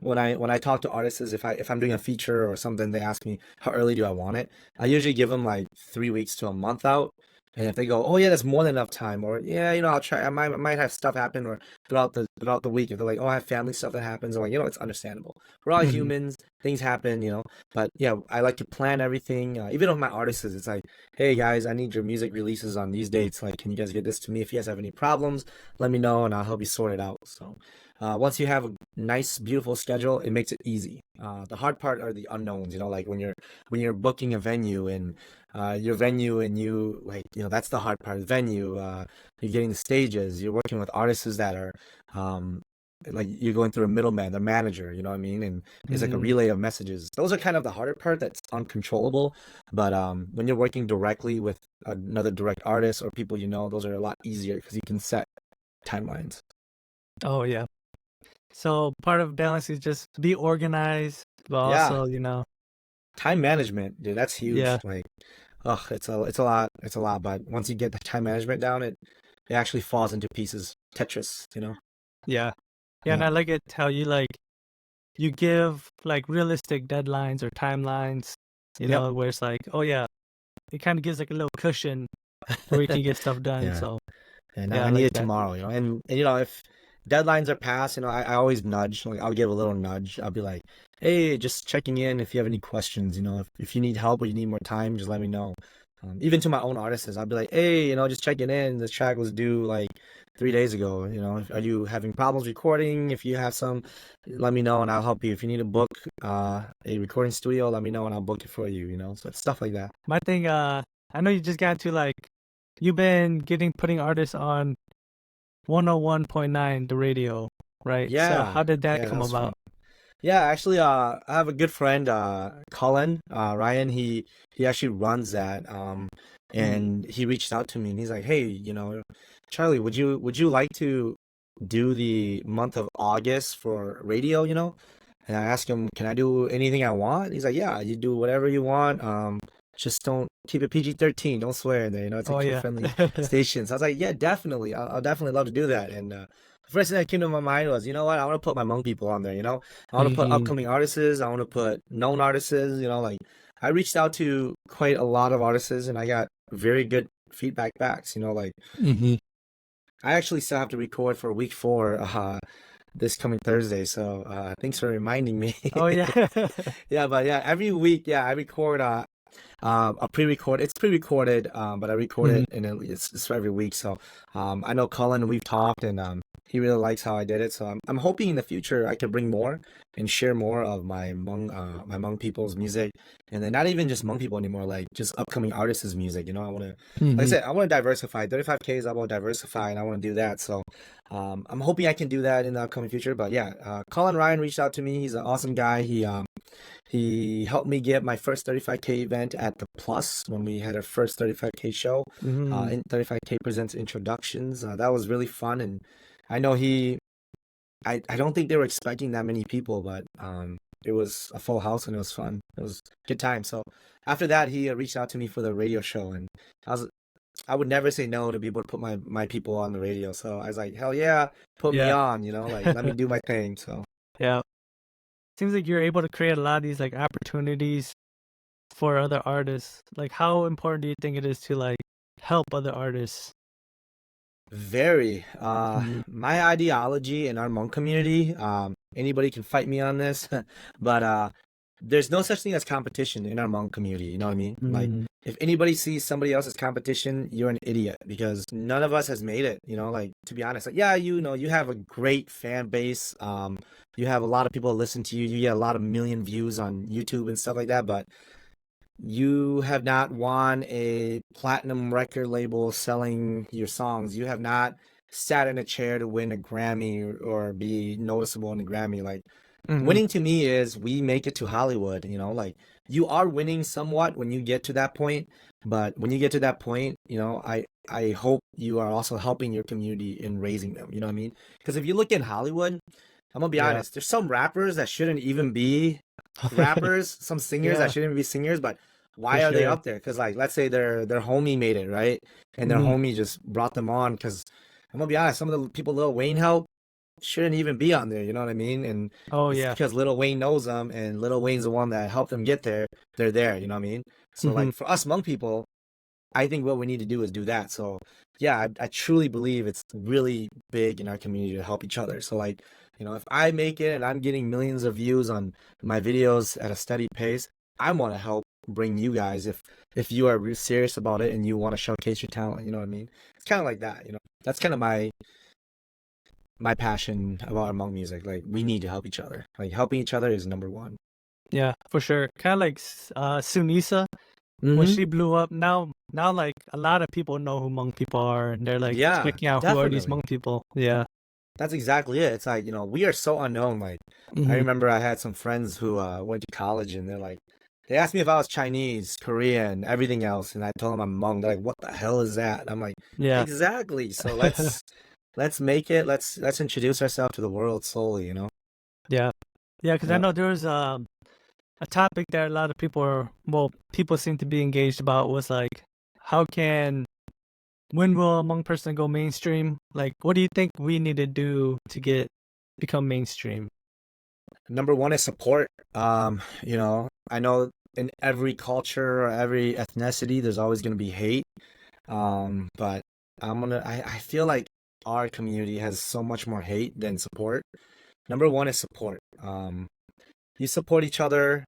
Speaker 3: when I talk to artists, if I'm doing a feature or something, they ask me how early do I want it. I usually give them like 3 weeks to a month out. And if they go, oh yeah, that's more than enough time, or yeah, I'll try. I might have stuff happen, or throughout the week, if they're like, oh, I have family stuff that happens, I'm like, it's understandable. We're all
Speaker 2: Mhm.
Speaker 3: humans, things happen. But yeah, I like to plan everything. Even with my artists, it's like, hey guys, I need your music releases on these dates. Like, can you guys get this to me? If you guys have any problems, let me know, and I'll help you sort it out. So. Once you have a nice, beautiful schedule, it makes it easy. The hard part are the unknowns, like when you're booking a venue and your venue and you like, that's the hard part. The venue, you're getting the stages, you're working with artists that are um, like you're going through a middleman, the manager, you know what I mean? And it's like a
Speaker 2: Mhm.
Speaker 3: relay of messages. Those are kind of the harder part that's uncontrollable. But when you're working directly with another direct artist or people those are a lot easier because you can set timelines.
Speaker 2: Oh yeah. So part of balance is just be organized, but
Speaker 3: Yeah.
Speaker 2: also,
Speaker 3: Time management, dude, that's huge.
Speaker 2: yeah,
Speaker 3: Like, it's a lot. It's a lot. But once you get the time management down, it actually falls into pieces. Tetris.
Speaker 2: yeah. Yeah, and
Speaker 3: Yeah.
Speaker 2: I like it how you give like realistic deadlines or timelines,
Speaker 3: Yep.
Speaker 2: where it's like, oh yeah, it kind of gives like a little cushion where you can get stuff done.
Speaker 3: Yeah.
Speaker 2: So
Speaker 3: And
Speaker 2: yeah, I
Speaker 3: I need
Speaker 2: like
Speaker 3: it
Speaker 2: that.
Speaker 3: tomorrow. And if deadlines are passed, I always nudge. Like I'll give a little nudge. I'll be like, hey, just checking in if you have any questions. If you need help or you need more time, just let me know. Even to my own artists, I'll be like, hey, just checking in. This track was due like 3 days ago. Are you having problems recording? If you have some, let me know and I'll help you. If you need to book a recording studio, let me know and I'll book it for you. So it's stuff like that.
Speaker 2: My thing, I know you just got to like, you've been putting artists on 101.9, the radio, right? So
Speaker 3: Yeah,
Speaker 2: how did that
Speaker 3: yeah, that
Speaker 2: come
Speaker 3: was fun.
Speaker 2: about?
Speaker 3: Yeah, actually, I have a good friend, Colin, Ryan. He actually runs that,
Speaker 2: Mhm.
Speaker 3: and he reached out to me and he's like, "Hey, Charlie, would you like to do the month of August for radio?" And I asked him, "Can I do anything I want?" He's like, "Yeah, you do whatever you want. just don't keep it PG-13. Don't swear in there. You know, it's a
Speaker 2: Oh yeah.
Speaker 3: kid-friendly station. So I was like, yeah, definitely. I'll definitely love to do that. And the first thing that came to my mind was, you know what? I want to put my Hmong people on there. You know, I want to put
Speaker 2: Mhm.
Speaker 3: upcoming artists. I want to put known artists. You know, like I reached out to quite a lot of artists, and I got very good feedback backs. You know, like
Speaker 2: Mhm.
Speaker 3: I actually still have to record for week 4 this coming Thursday. So thanks for reminding me.
Speaker 2: Oh yeah.
Speaker 3: Yeah, but yeah, every week, yeah, I record a pre-record. It's pre-recorded, but I record
Speaker 2: Mhm.
Speaker 3: it and it's for every week. So I know Cullen, we've talked, and he really likes how I did it. So I'm hoping in the future I can bring more and share more of my Hmong people's music, and then not even just Hmong people anymore, like just upcoming artists' music. You know, I want to, like I
Speaker 2: Mhm.
Speaker 3: said, I want to diversify. 35K is about diversify, and I want to do that. So I'm hoping I can do that in the upcoming future. But yeah, Colin Ryan reached out to me. He's an awesome guy. He helped me get my first 35K event at the Plus when we had our first 35K show.
Speaker 2: Mhm.
Speaker 3: In 35K Presents Introductions. That was really fun, and I know I don't think they were expecting that many people, but it was a full house and it was fun. It was a good time. So after that, he reached out to me for the radio show, and I would never say no to be able to put my people on the radio. So I was like, hell yeah, put me
Speaker 2: Yeah.
Speaker 3: on. You know, like let me do my thing. So.
Speaker 2: Yeah. Seems like you're able to create a lot of these like opportunities for other artists. Like how important do you think it is to like help other artists?
Speaker 3: Very.
Speaker 2: Mhm.
Speaker 3: My ideology in our Hmong community, anybody can fight me on this, but there's no such thing as competition in our Hmong community. You know what I mean? Like,
Speaker 2: Mhm.
Speaker 3: if anybody sees somebody else's competition, you're an idiot because none of us has made it. You know, like to be honest, like yeah, you know, you have a great fan base. You have a lot of people that listen to you. You get a lot of million views on YouTube and stuff like that, but you have not won a platinum record label selling your songs. You have not sat in a chair to win a Grammy or be noticeable in a Grammy. Like
Speaker 2: Mhm.
Speaker 3: winning to me is we make it to Hollywood, you know, like you are winning somewhat when you get to that point, but when you get to that point, you know, I hope you are also helping your community in raising them, you know what I mean? Because if you look in Hollywood, I'm gonna be
Speaker 2: Yeah.
Speaker 3: honest, there's some rappers that shouldn't even be rappers, some singers that
Speaker 2: Yeah,
Speaker 3: shouldn't even be singers, but
Speaker 2: for
Speaker 3: why are they
Speaker 2: sure.
Speaker 3: up there? Because like let's say their homie made it, right? And their
Speaker 2: Mhm.
Speaker 3: homie just brought them on because I'm gonna be honest, some of the people Lil Wayne helped shouldn't even be on there, you know what I mean? And
Speaker 2: Oh
Speaker 3: it's
Speaker 2: yeah.
Speaker 3: because Lil Wayne knows them and Lil Wayne's the one that helped them get there. They're there, you know what I mean? So
Speaker 2: Mhm.
Speaker 3: like for us Hmong people, I think what we need to do is do that. So yeah, I truly believe it's really big in our community to help each other. So like, you know, if I make it and I'm getting millions of views on my videos at a steady pace, I want to help bring you guys if you are real serious about it and you want to showcase your talent, you know what I mean? It's kind of like that, you know. That's kind of my passion about Hmong music. Like we need to help each other. Like helping each other is number one.
Speaker 2: Yeah, for sure. Kind of like Sunisa when
Speaker 3: Mm-hmm.
Speaker 2: she blew up. Now like a lot of people know who Hmong people are, and they're like
Speaker 3: Yeah,
Speaker 2: checking out who are these
Speaker 3: definitely.
Speaker 2: Hmong people. Yeah.
Speaker 3: That's exactly it. It's like, you know, we are so unknown. Like, I
Speaker 2: Mhm.
Speaker 3: remember I had some friends who went to college and they asked me if I was Chinese, Korean, everything else. And I told them I'm Hmong. They're like, what the hell is that? And I'm like,
Speaker 2: Yeah.
Speaker 3: exactly. So let's make it. Let's introduce ourselves to the world slowly, you know?
Speaker 2: Yeah. Yeah, because I
Speaker 3: Yeah.
Speaker 2: know there was a topic that a lot of people are, well, people seem to be engaged about was like, how can, when will a Hmong person go mainstream? Like, what do you think we need to do to become mainstream?
Speaker 3: Number one is support. You know, I know in every culture or every ethnicity, there's always going to be hate. But I feel like our community has so much more hate than support. Number one is support. You support each other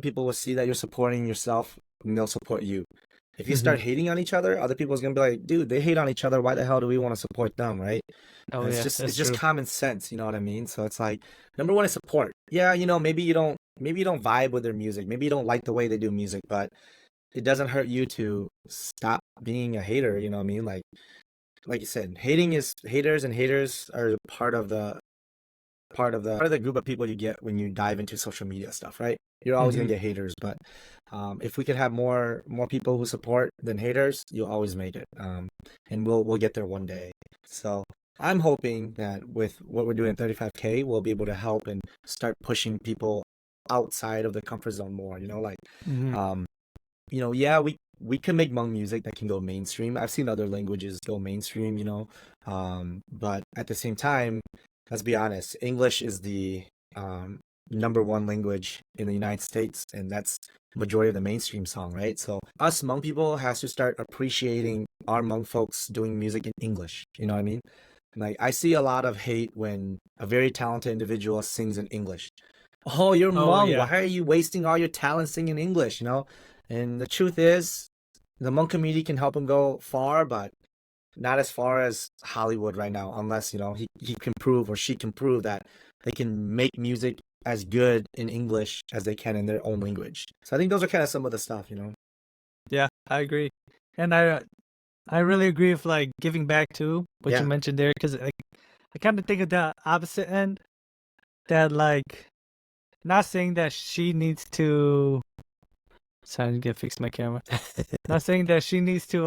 Speaker 3: people will see that you're supporting yourself, and they'll support you. If you
Speaker 2: Mhm.
Speaker 3: start hating on each other, other people's gonna be like, dude, they hate on each other. Why the hell do we want to support them, right?
Speaker 2: Oh
Speaker 3: And
Speaker 2: yeah,
Speaker 3: it's
Speaker 2: that's
Speaker 3: just
Speaker 2: true.
Speaker 3: common sense, you know what I mean? So it's like number one is support. Yeah, you know, maybe you don't vibe with their music, maybe you don't like the way they do music, but it doesn't hurt you to stop being a hater, you know what I mean? Like you said, haters and haters are part of the group of people you get when you dive into social media stuff, right? You're always gonna
Speaker 2: Mhm.
Speaker 3: get haters, but if we could have more people who support than haters, you'll always make it. And we'll get there one day. So I'm hoping that with what we're doing at 35K, we'll be able to help and start pushing people outside of the comfort zone more. You know, like
Speaker 2: Mhm.
Speaker 3: um, yeah, we can make Hmong music that can go mainstream. I've seen other languages go mainstream, but at the same time, let's be honest, English is the number one language in the United States, and that's majority of the mainstream song, right? So us Hmong people has to start appreciating our Hmong folks doing music in English. You know what I mean? Like I see a lot of hate when a very talented individual sings in English. Oh, you're
Speaker 2: Oh
Speaker 3: Hmong.
Speaker 2: yeah.
Speaker 3: Why are you wasting all your talent singing English? And the truth is, the Hmong community can help him go far, but not as far as Hollywood right now, unless, he can prove or she can prove that they can make music as good in English as they can in their own language. So I think those are kind of some of the stuff.
Speaker 2: Yeah, I agree. And I really agree with like giving back too, what you
Speaker 3: Yeah.
Speaker 2: mentioned there, because I kind of think of the opposite end, that like not saying that she needs to. Sorry, I need to fix my camera. Not saying that she needs to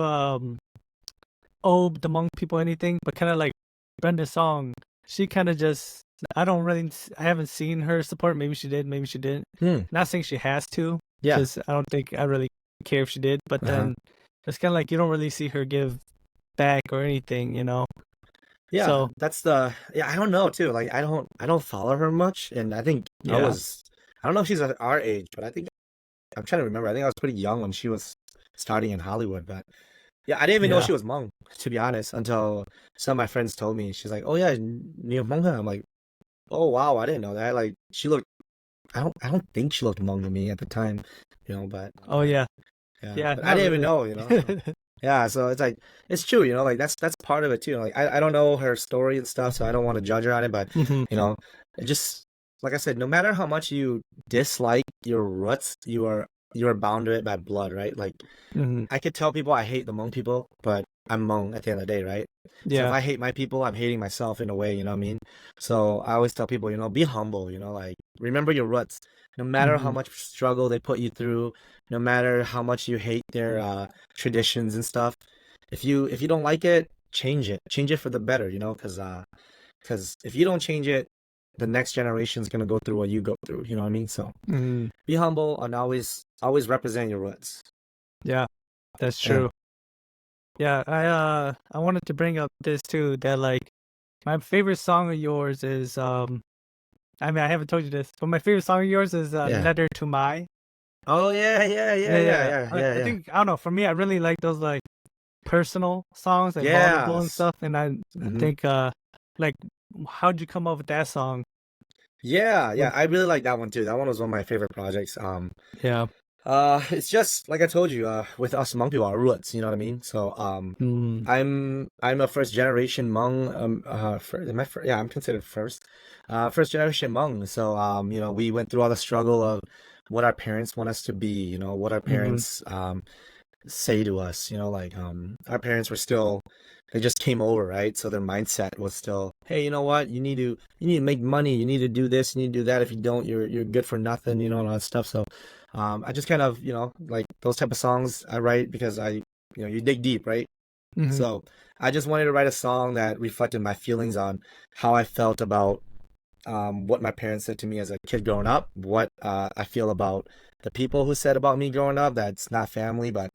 Speaker 2: owe the Hmong people anything, but kind of like Brenda's song, she kind of just. I haven't seen her support. Maybe she did, maybe she didn't. Not saying she has to,
Speaker 3: Yeah.
Speaker 2: because I don't think I really care if she did. But then it's kind of like you don't really see her give back or anything,
Speaker 3: Yeah,
Speaker 2: So
Speaker 3: I don't know too. Like I don't follow her much, and I think I
Speaker 2: yeah,
Speaker 3: don't know if she's at our age, but I think I'm trying to remember. I think I was pretty young when she was starting in Hollywood, but yeah, I didn't even know
Speaker 2: yeah,
Speaker 3: she was Hmong, to be honest, until some of my friends told me. She's like, "Oh yeah, you're Hmong." I'm like, "Oh wow, I didn't know that." Like she looked, I don't think she looked Hmong to me at the time, but
Speaker 2: oh yeah,
Speaker 3: yeah,
Speaker 2: yeah,
Speaker 3: but I
Speaker 2: not
Speaker 3: didn't even
Speaker 2: really.
Speaker 3: know. So. Yeah, so it's like it's true, like that's part of it too. Like I don't know her story and stuff, so I don't want to judge her on it, but
Speaker 2: Mhm,
Speaker 3: it just like I said, no matter how much you dislike your roots, you are bound to it by blood, right? Like
Speaker 2: mhm,
Speaker 3: I could tell people I hate the Hmong people, but I'm Hmong at the end of the day, right? So if
Speaker 2: yeah,
Speaker 3: I hate my people, I'm hating myself in a way, you know what I mean? So I always tell people, be humble, like remember your roots. No matter how
Speaker 2: mhm,
Speaker 3: much struggle they put you through, no matter how much you hate their traditions and stuff, if you don't like it, change it. Change it for the better, because if you don't change it, the next generation is gonna go through what you go through. You know what I mean? So
Speaker 2: mhm.
Speaker 3: be humble and always represent your roots.
Speaker 2: Yeah, that's
Speaker 3: Yeah.
Speaker 2: true. Yeah, I wanted to bring up this too, that like my favorite song of yours is I mean I haven't told you this, but my favorite song of yours is
Speaker 3: Yeah.
Speaker 2: Letter to My.
Speaker 3: Oh yeah, yeah, yeah,
Speaker 2: Yeah,
Speaker 3: yeah,
Speaker 2: yeah.
Speaker 3: yeah,
Speaker 2: I,
Speaker 3: yeah,
Speaker 2: I
Speaker 3: yeah.
Speaker 2: think I don't know. For me, I really like those like personal songs, like vulnerable and
Speaker 3: Yes.
Speaker 2: stuff. And I
Speaker 3: Hmm.
Speaker 2: think like how'd you come up with that song?
Speaker 3: Yeah, yeah.
Speaker 2: What?
Speaker 3: I really like that one too. That one was one of my favorite projects.
Speaker 2: Yeah.
Speaker 3: It's just like I told you, with us Hmong people, our roots, you know what I mean? So,
Speaker 2: Mm,
Speaker 3: I'm a first generation Hmong. Yeah, I'm considered first generation Hmong. So, we went through all the struggle of what our parents want us to be, what our
Speaker 2: mm-hmm,
Speaker 3: parents say to us, like our parents were still they just came over, right? So their mindset was still, hey, you know what? You need to make money, you need to do this, you need to do that. If you don't, you're good for nothing, and all that stuff. So I just kind of, like those type of songs I write because you dig deep, right?
Speaker 2: mm-hmm,
Speaker 3: So I just wanted to write a song that reflected my feelings on how I felt about what my parents said to me as a kid growing up, what I feel about the people who said about me growing up that's not family, but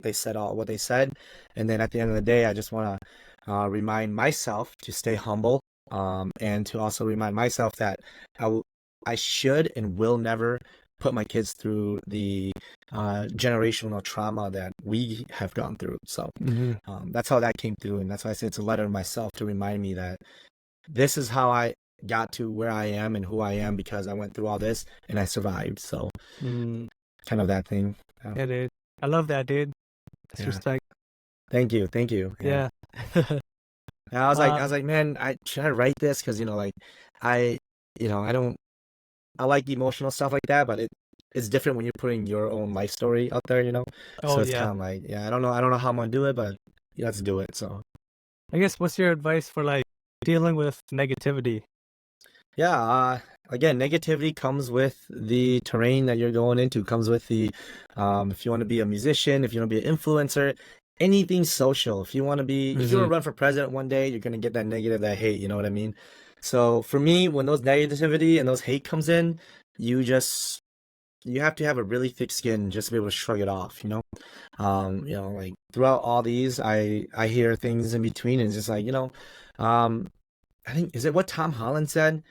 Speaker 3: they said all what they said, and then at the end of the day, I just want to remind myself to stay humble, and to also remind myself that I should and will never put my kids through the generational trauma that we have gone through. So
Speaker 2: mm-hmm.
Speaker 3: that's how that came through, and that's why I said it's a letter to myself to remind me that this is how I got to where I am and who I am because I went through all this and I survived. So
Speaker 2: Mm,
Speaker 3: kind of that thing.
Speaker 2: yeah, dude. I love that, dude. That's
Speaker 3: Yeah.
Speaker 2: respect.
Speaker 3: Thank you. Thank you. Yeah.
Speaker 2: Yeah.
Speaker 3: And I was like,
Speaker 2: uh,
Speaker 3: man, should I write this? Because like, I, I don't, I like emotional stuff like that, but it's different when you're putting your own life story out there. So
Speaker 2: oh
Speaker 3: it's
Speaker 2: yeah.
Speaker 3: kind of like, yeah, I don't know how I'm gonna do it, but let's do it. So
Speaker 2: I guess what's your advice for like dealing with negativity?
Speaker 3: yeah, again, negativity comes with the terrain that you're going into, comes with the, if you want to be a musician, if you want to be an influencer, anything social. If you want to
Speaker 2: Mm-hmm.
Speaker 3: run for president one day, you're going to get that negative, that hate, you know what I mean? So for me, when those negativity and those hate comes in, you just you have to have a really thick skin just to be able to shrug it off, like throughout all these, I hear things in between, and it's just like, I think, is it what Tom Holland said?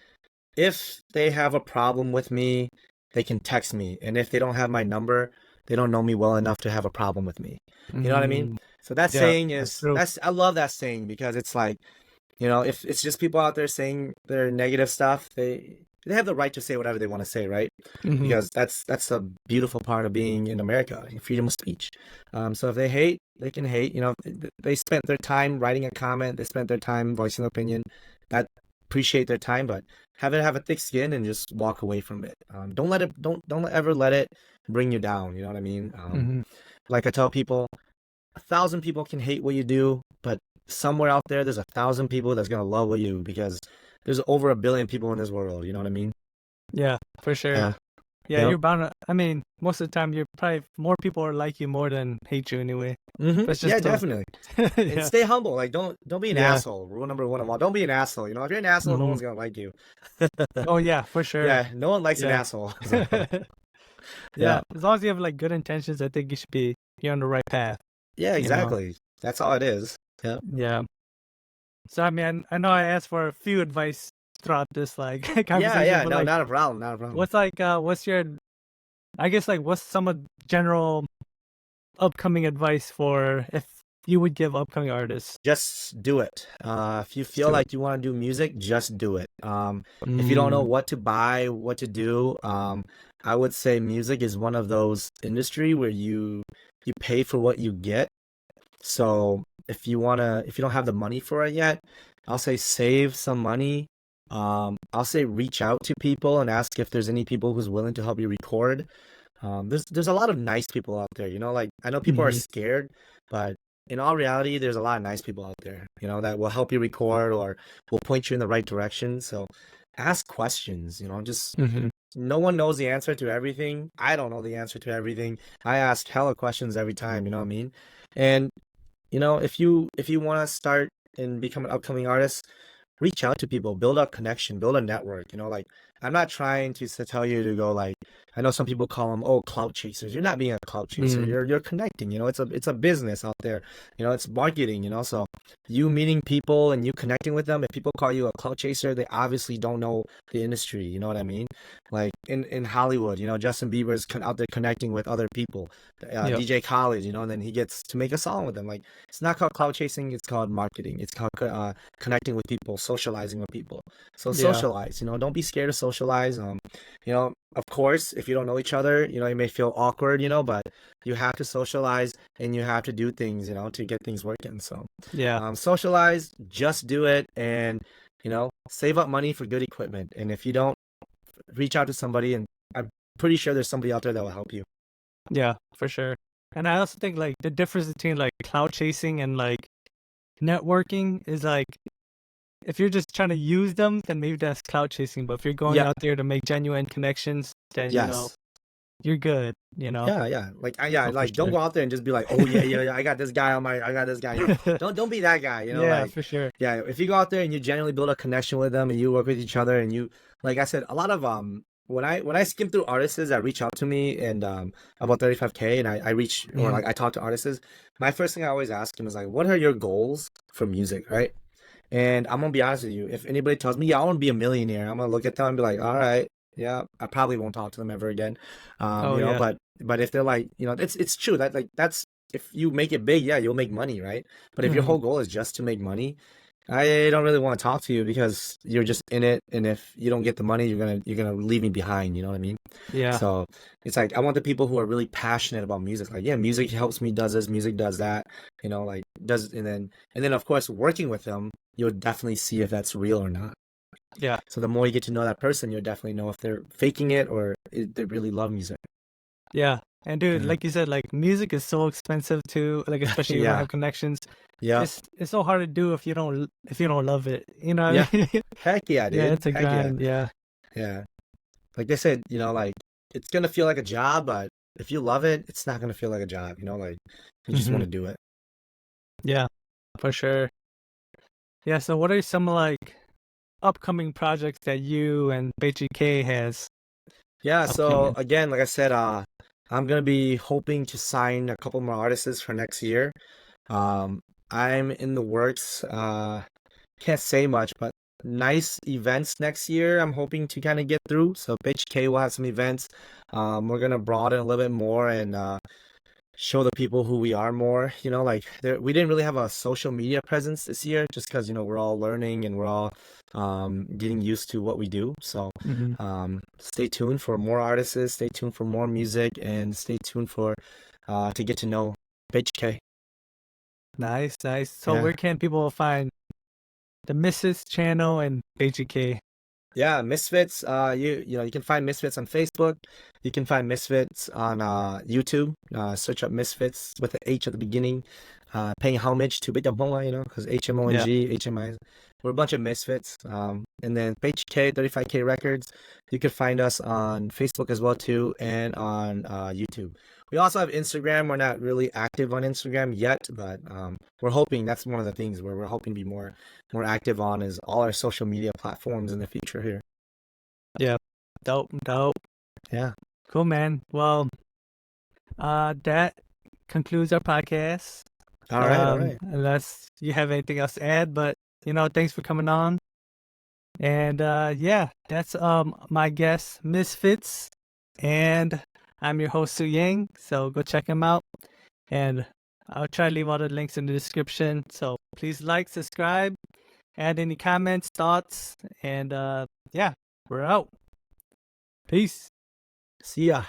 Speaker 3: If they have a problem with me, they can text me, and if they don't have my number, they don't know me well enough to have a problem with me. You know what I mean?
Speaker 2: Mm,
Speaker 3: So that
Speaker 2: yeah,
Speaker 3: saying
Speaker 2: that's
Speaker 3: is
Speaker 2: true.
Speaker 3: I love that saying because it's like, if it's just people out there saying their negative stuff, they have the right to say whatever they want to say, right?
Speaker 2: Hmm.
Speaker 3: Because that's a beautiful part of being in America, freedom of speech. So if they hate, they can hate. They spent their time writing a comment, they spent their time voicing an opinion. That appreciate their time, but have a thick skin and just walk away from it. Don't ever let it bring you down. You know what I mean?
Speaker 2: Hmm.
Speaker 3: Like I tell people, 1,000 people can hate what you do, but somewhere out there, there's 1,000 people that's gonna love what you do because there's over 1 billion people in this world. You know what I mean?
Speaker 2: Yeah, for sure.
Speaker 3: Yeah.
Speaker 2: Yeah,
Speaker 3: Yep.
Speaker 2: you're bound to, I mean, most of the time you're probably more people are like you more than hate you anyway. That's
Speaker 3: Yeah,
Speaker 2: just the
Speaker 3: definitely. And
Speaker 2: yeah.
Speaker 3: stay humble. Like don't be an
Speaker 2: Yeah.
Speaker 3: asshole. Rule number one of all. Don't be an asshole. If you're an asshole, no
Speaker 2: Hmm.
Speaker 3: one's gonna like you.
Speaker 2: Oh yeah, for sure.
Speaker 3: Yeah, no one likes an
Speaker 2: Yeah.
Speaker 3: asshole. So,
Speaker 2: Yeah,
Speaker 3: yeah.
Speaker 2: as long as you have like good intentions, I think you're on the right path,
Speaker 3: Yeah,
Speaker 2: you know.
Speaker 3: exactly. That's all it is. Yeah.
Speaker 2: Yeah. So I mean, I know I asked for a few advice throughout this like
Speaker 3: Yeah,
Speaker 2: conversation,
Speaker 3: yeah.
Speaker 2: but
Speaker 3: No,
Speaker 2: like
Speaker 3: not a problem. Not a problem.
Speaker 2: what's like what's your I guess like what's some of general upcoming advice for if you would give upcoming artists?
Speaker 3: Just do it. If you
Speaker 2: Let's
Speaker 3: feel
Speaker 2: do it.
Speaker 3: like you want to do music, just do it. If you don't know
Speaker 2: Mm,
Speaker 3: what to buy, what to do, I would say music is one of those industry where you pay for what you get. So if you don't have the money for it yet, I'll say save some money. I'll say reach out to people and ask if there's any people who's willing to help you record. There's a lot of nice people out there, like I know people are
Speaker 2: mhm.
Speaker 3: scared, but in all reality, there's a lot of nice people out there, that will help you record or will point you in the right direction. So ask questions, just
Speaker 2: Mhm.
Speaker 3: no one knows the answer to everything. I don't know the answer to everything. I ask hella questions every time, you know what I mean? And if you want to start and become an upcoming artist, reach out to people, build a connection, build a network. Like I'm not trying to tell you to go like I know some people call them clout chasers. You're not being a clout chaser.
Speaker 2: Mm,
Speaker 3: You're connecting. It's a business out there. It's marketing. So you meeting people and you connecting with them. If people call you a clout chaser, they obviously don't know the industry. You know what I mean? Like in Hollywood, Justin Bieber's out there connecting with other people.
Speaker 2: yep.
Speaker 3: DJ Khaled, and then he gets to make a song with them. Like it's not called clout chasing. It's called marketing. It's called connecting with people, socializing with people. So
Speaker 2: Yeah.
Speaker 3: socialize, don't be scared to socialize. Of course, if you don't know each other, you may feel awkward, but you have to socialize and you have to do things, to get things working. So,
Speaker 2: Yeah.
Speaker 3: socialize, just do it, and save up money for good equipment. And if you don't, reach out to somebody, and I'm pretty sure there's somebody out there that will help you.
Speaker 2: Yeah, for sure. And I also think like the difference between like cloud chasing and like networking is like if you're just trying to use them, then maybe that's cloud chasing. But if you're going
Speaker 3: Yeah.
Speaker 2: out there to make genuine connections, then
Speaker 3: Yes.
Speaker 2: you're good.
Speaker 3: Yeah, yeah.
Speaker 2: Oh, for
Speaker 3: Like don't
Speaker 2: sure.
Speaker 3: go out there and just be like, oh yeah, yeah, yeah. I got this guy on my, I got this guy. Don't be that guy.
Speaker 2: Yeah,
Speaker 3: Like
Speaker 2: for sure.
Speaker 3: yeah. If you go out there and you genuinely build a connection with them and you work with each other and you, like I said, a lot of when I skim through artists that reach out to me and about 35K and I reach or
Speaker 2: Mhm.
Speaker 3: like I talk to artists, my first thing I always ask them is like, what are your goals for music, right? And I'm gonna be honest with you. If anybody tells me, yeah, I want to be a millionaire, I'm gonna look at them and be like, all right, yeah, I probably won't talk to them ever again.
Speaker 2: Oh yeah.
Speaker 3: But if they're like, it's true that like that's if you make it big, yeah, you'll make money, right? But if your
Speaker 2: Mhm.
Speaker 3: whole goal is just to make money, I don't really want to talk to you because you're just in it, and if you don't get the money, you're gonna leave me behind. You know what I mean?
Speaker 2: Yeah.
Speaker 3: So it's like I want the people who are really passionate about music. Like, yeah, music helps me, does this, music does that. Like does and then of course working with them, you'll definitely see if that's real or not.
Speaker 2: Yeah.
Speaker 3: So the more you get to know that person, you'll definitely know if they're faking it or they really love music.
Speaker 2: Yeah. And dude,
Speaker 3: Yeah.
Speaker 2: like you said, like music is so expensive too. Like especially you don't
Speaker 3: Yeah.
Speaker 2: have connections.
Speaker 3: Yeah.
Speaker 2: It's so hard to do if you don't love it. You know
Speaker 3: Yeah.
Speaker 2: what I mean?
Speaker 3: Heck yeah,
Speaker 2: Yeah,
Speaker 3: dude.
Speaker 2: it's a
Speaker 3: Heck yeah.
Speaker 2: grind. Yeah.
Speaker 3: Yeah. Like they said, like it's gonna feel like a job, but if you love it, it's not gonna feel like a job. Like you just want
Speaker 2: Hmm.
Speaker 3: to do it.
Speaker 2: Yeah, for sure. Yeah. So what are some like upcoming projects that you and BGK has?
Speaker 3: Yeah, so
Speaker 2: upcoming?
Speaker 3: again, like I said, I'm gonna be hoping to sign a couple more artists for next year. Um, I'm in the works. Can't say much, but nice events next year. I'm hoping to kind of get through. So HK will have some events. We're gonna broaden a little bit more and show the people who we are more. Like we didn't really have a social media presence this year, just because we're all learning and we're all getting used to what we do. So
Speaker 2: Hmm.
Speaker 3: stay tuned for more artists. Stay tuned for more music, and stay tuned for to get to know HK.
Speaker 2: Nice, nice. So
Speaker 3: Yeah.
Speaker 2: where can people find the Misfits channel and AGK?
Speaker 3: Yeah, Misfits. You can find Misfits on Facebook. You can find Misfits on YouTube. Search up Misfits with the H at the beginning. Paying homage to Hmong, because Hmong,
Speaker 2: Yeah.
Speaker 3: HMI. We're a bunch of Misfits. And then HK 35K Records. You can find us on Facebook as well too, and on YouTube. We also have Instagram. We're not really active on Instagram yet, but we're hoping that's one of the things where we're hoping to be more active on is all our social media platforms in the future here.
Speaker 2: Yeah. Dope, dope.
Speaker 3: Yeah.
Speaker 2: Cool, man. Well, that concludes our podcast.
Speaker 3: All right. All right.
Speaker 2: Unless you have anything else to add, but thanks for coming on. And yeah, that's my guest, Misfits, and I'm your host Su Yang. So go check him out, and I'll try to leave all the links in the description. So please like, subscribe, add any comments, thoughts, and yeah, we're out. Peace.
Speaker 3: See ya.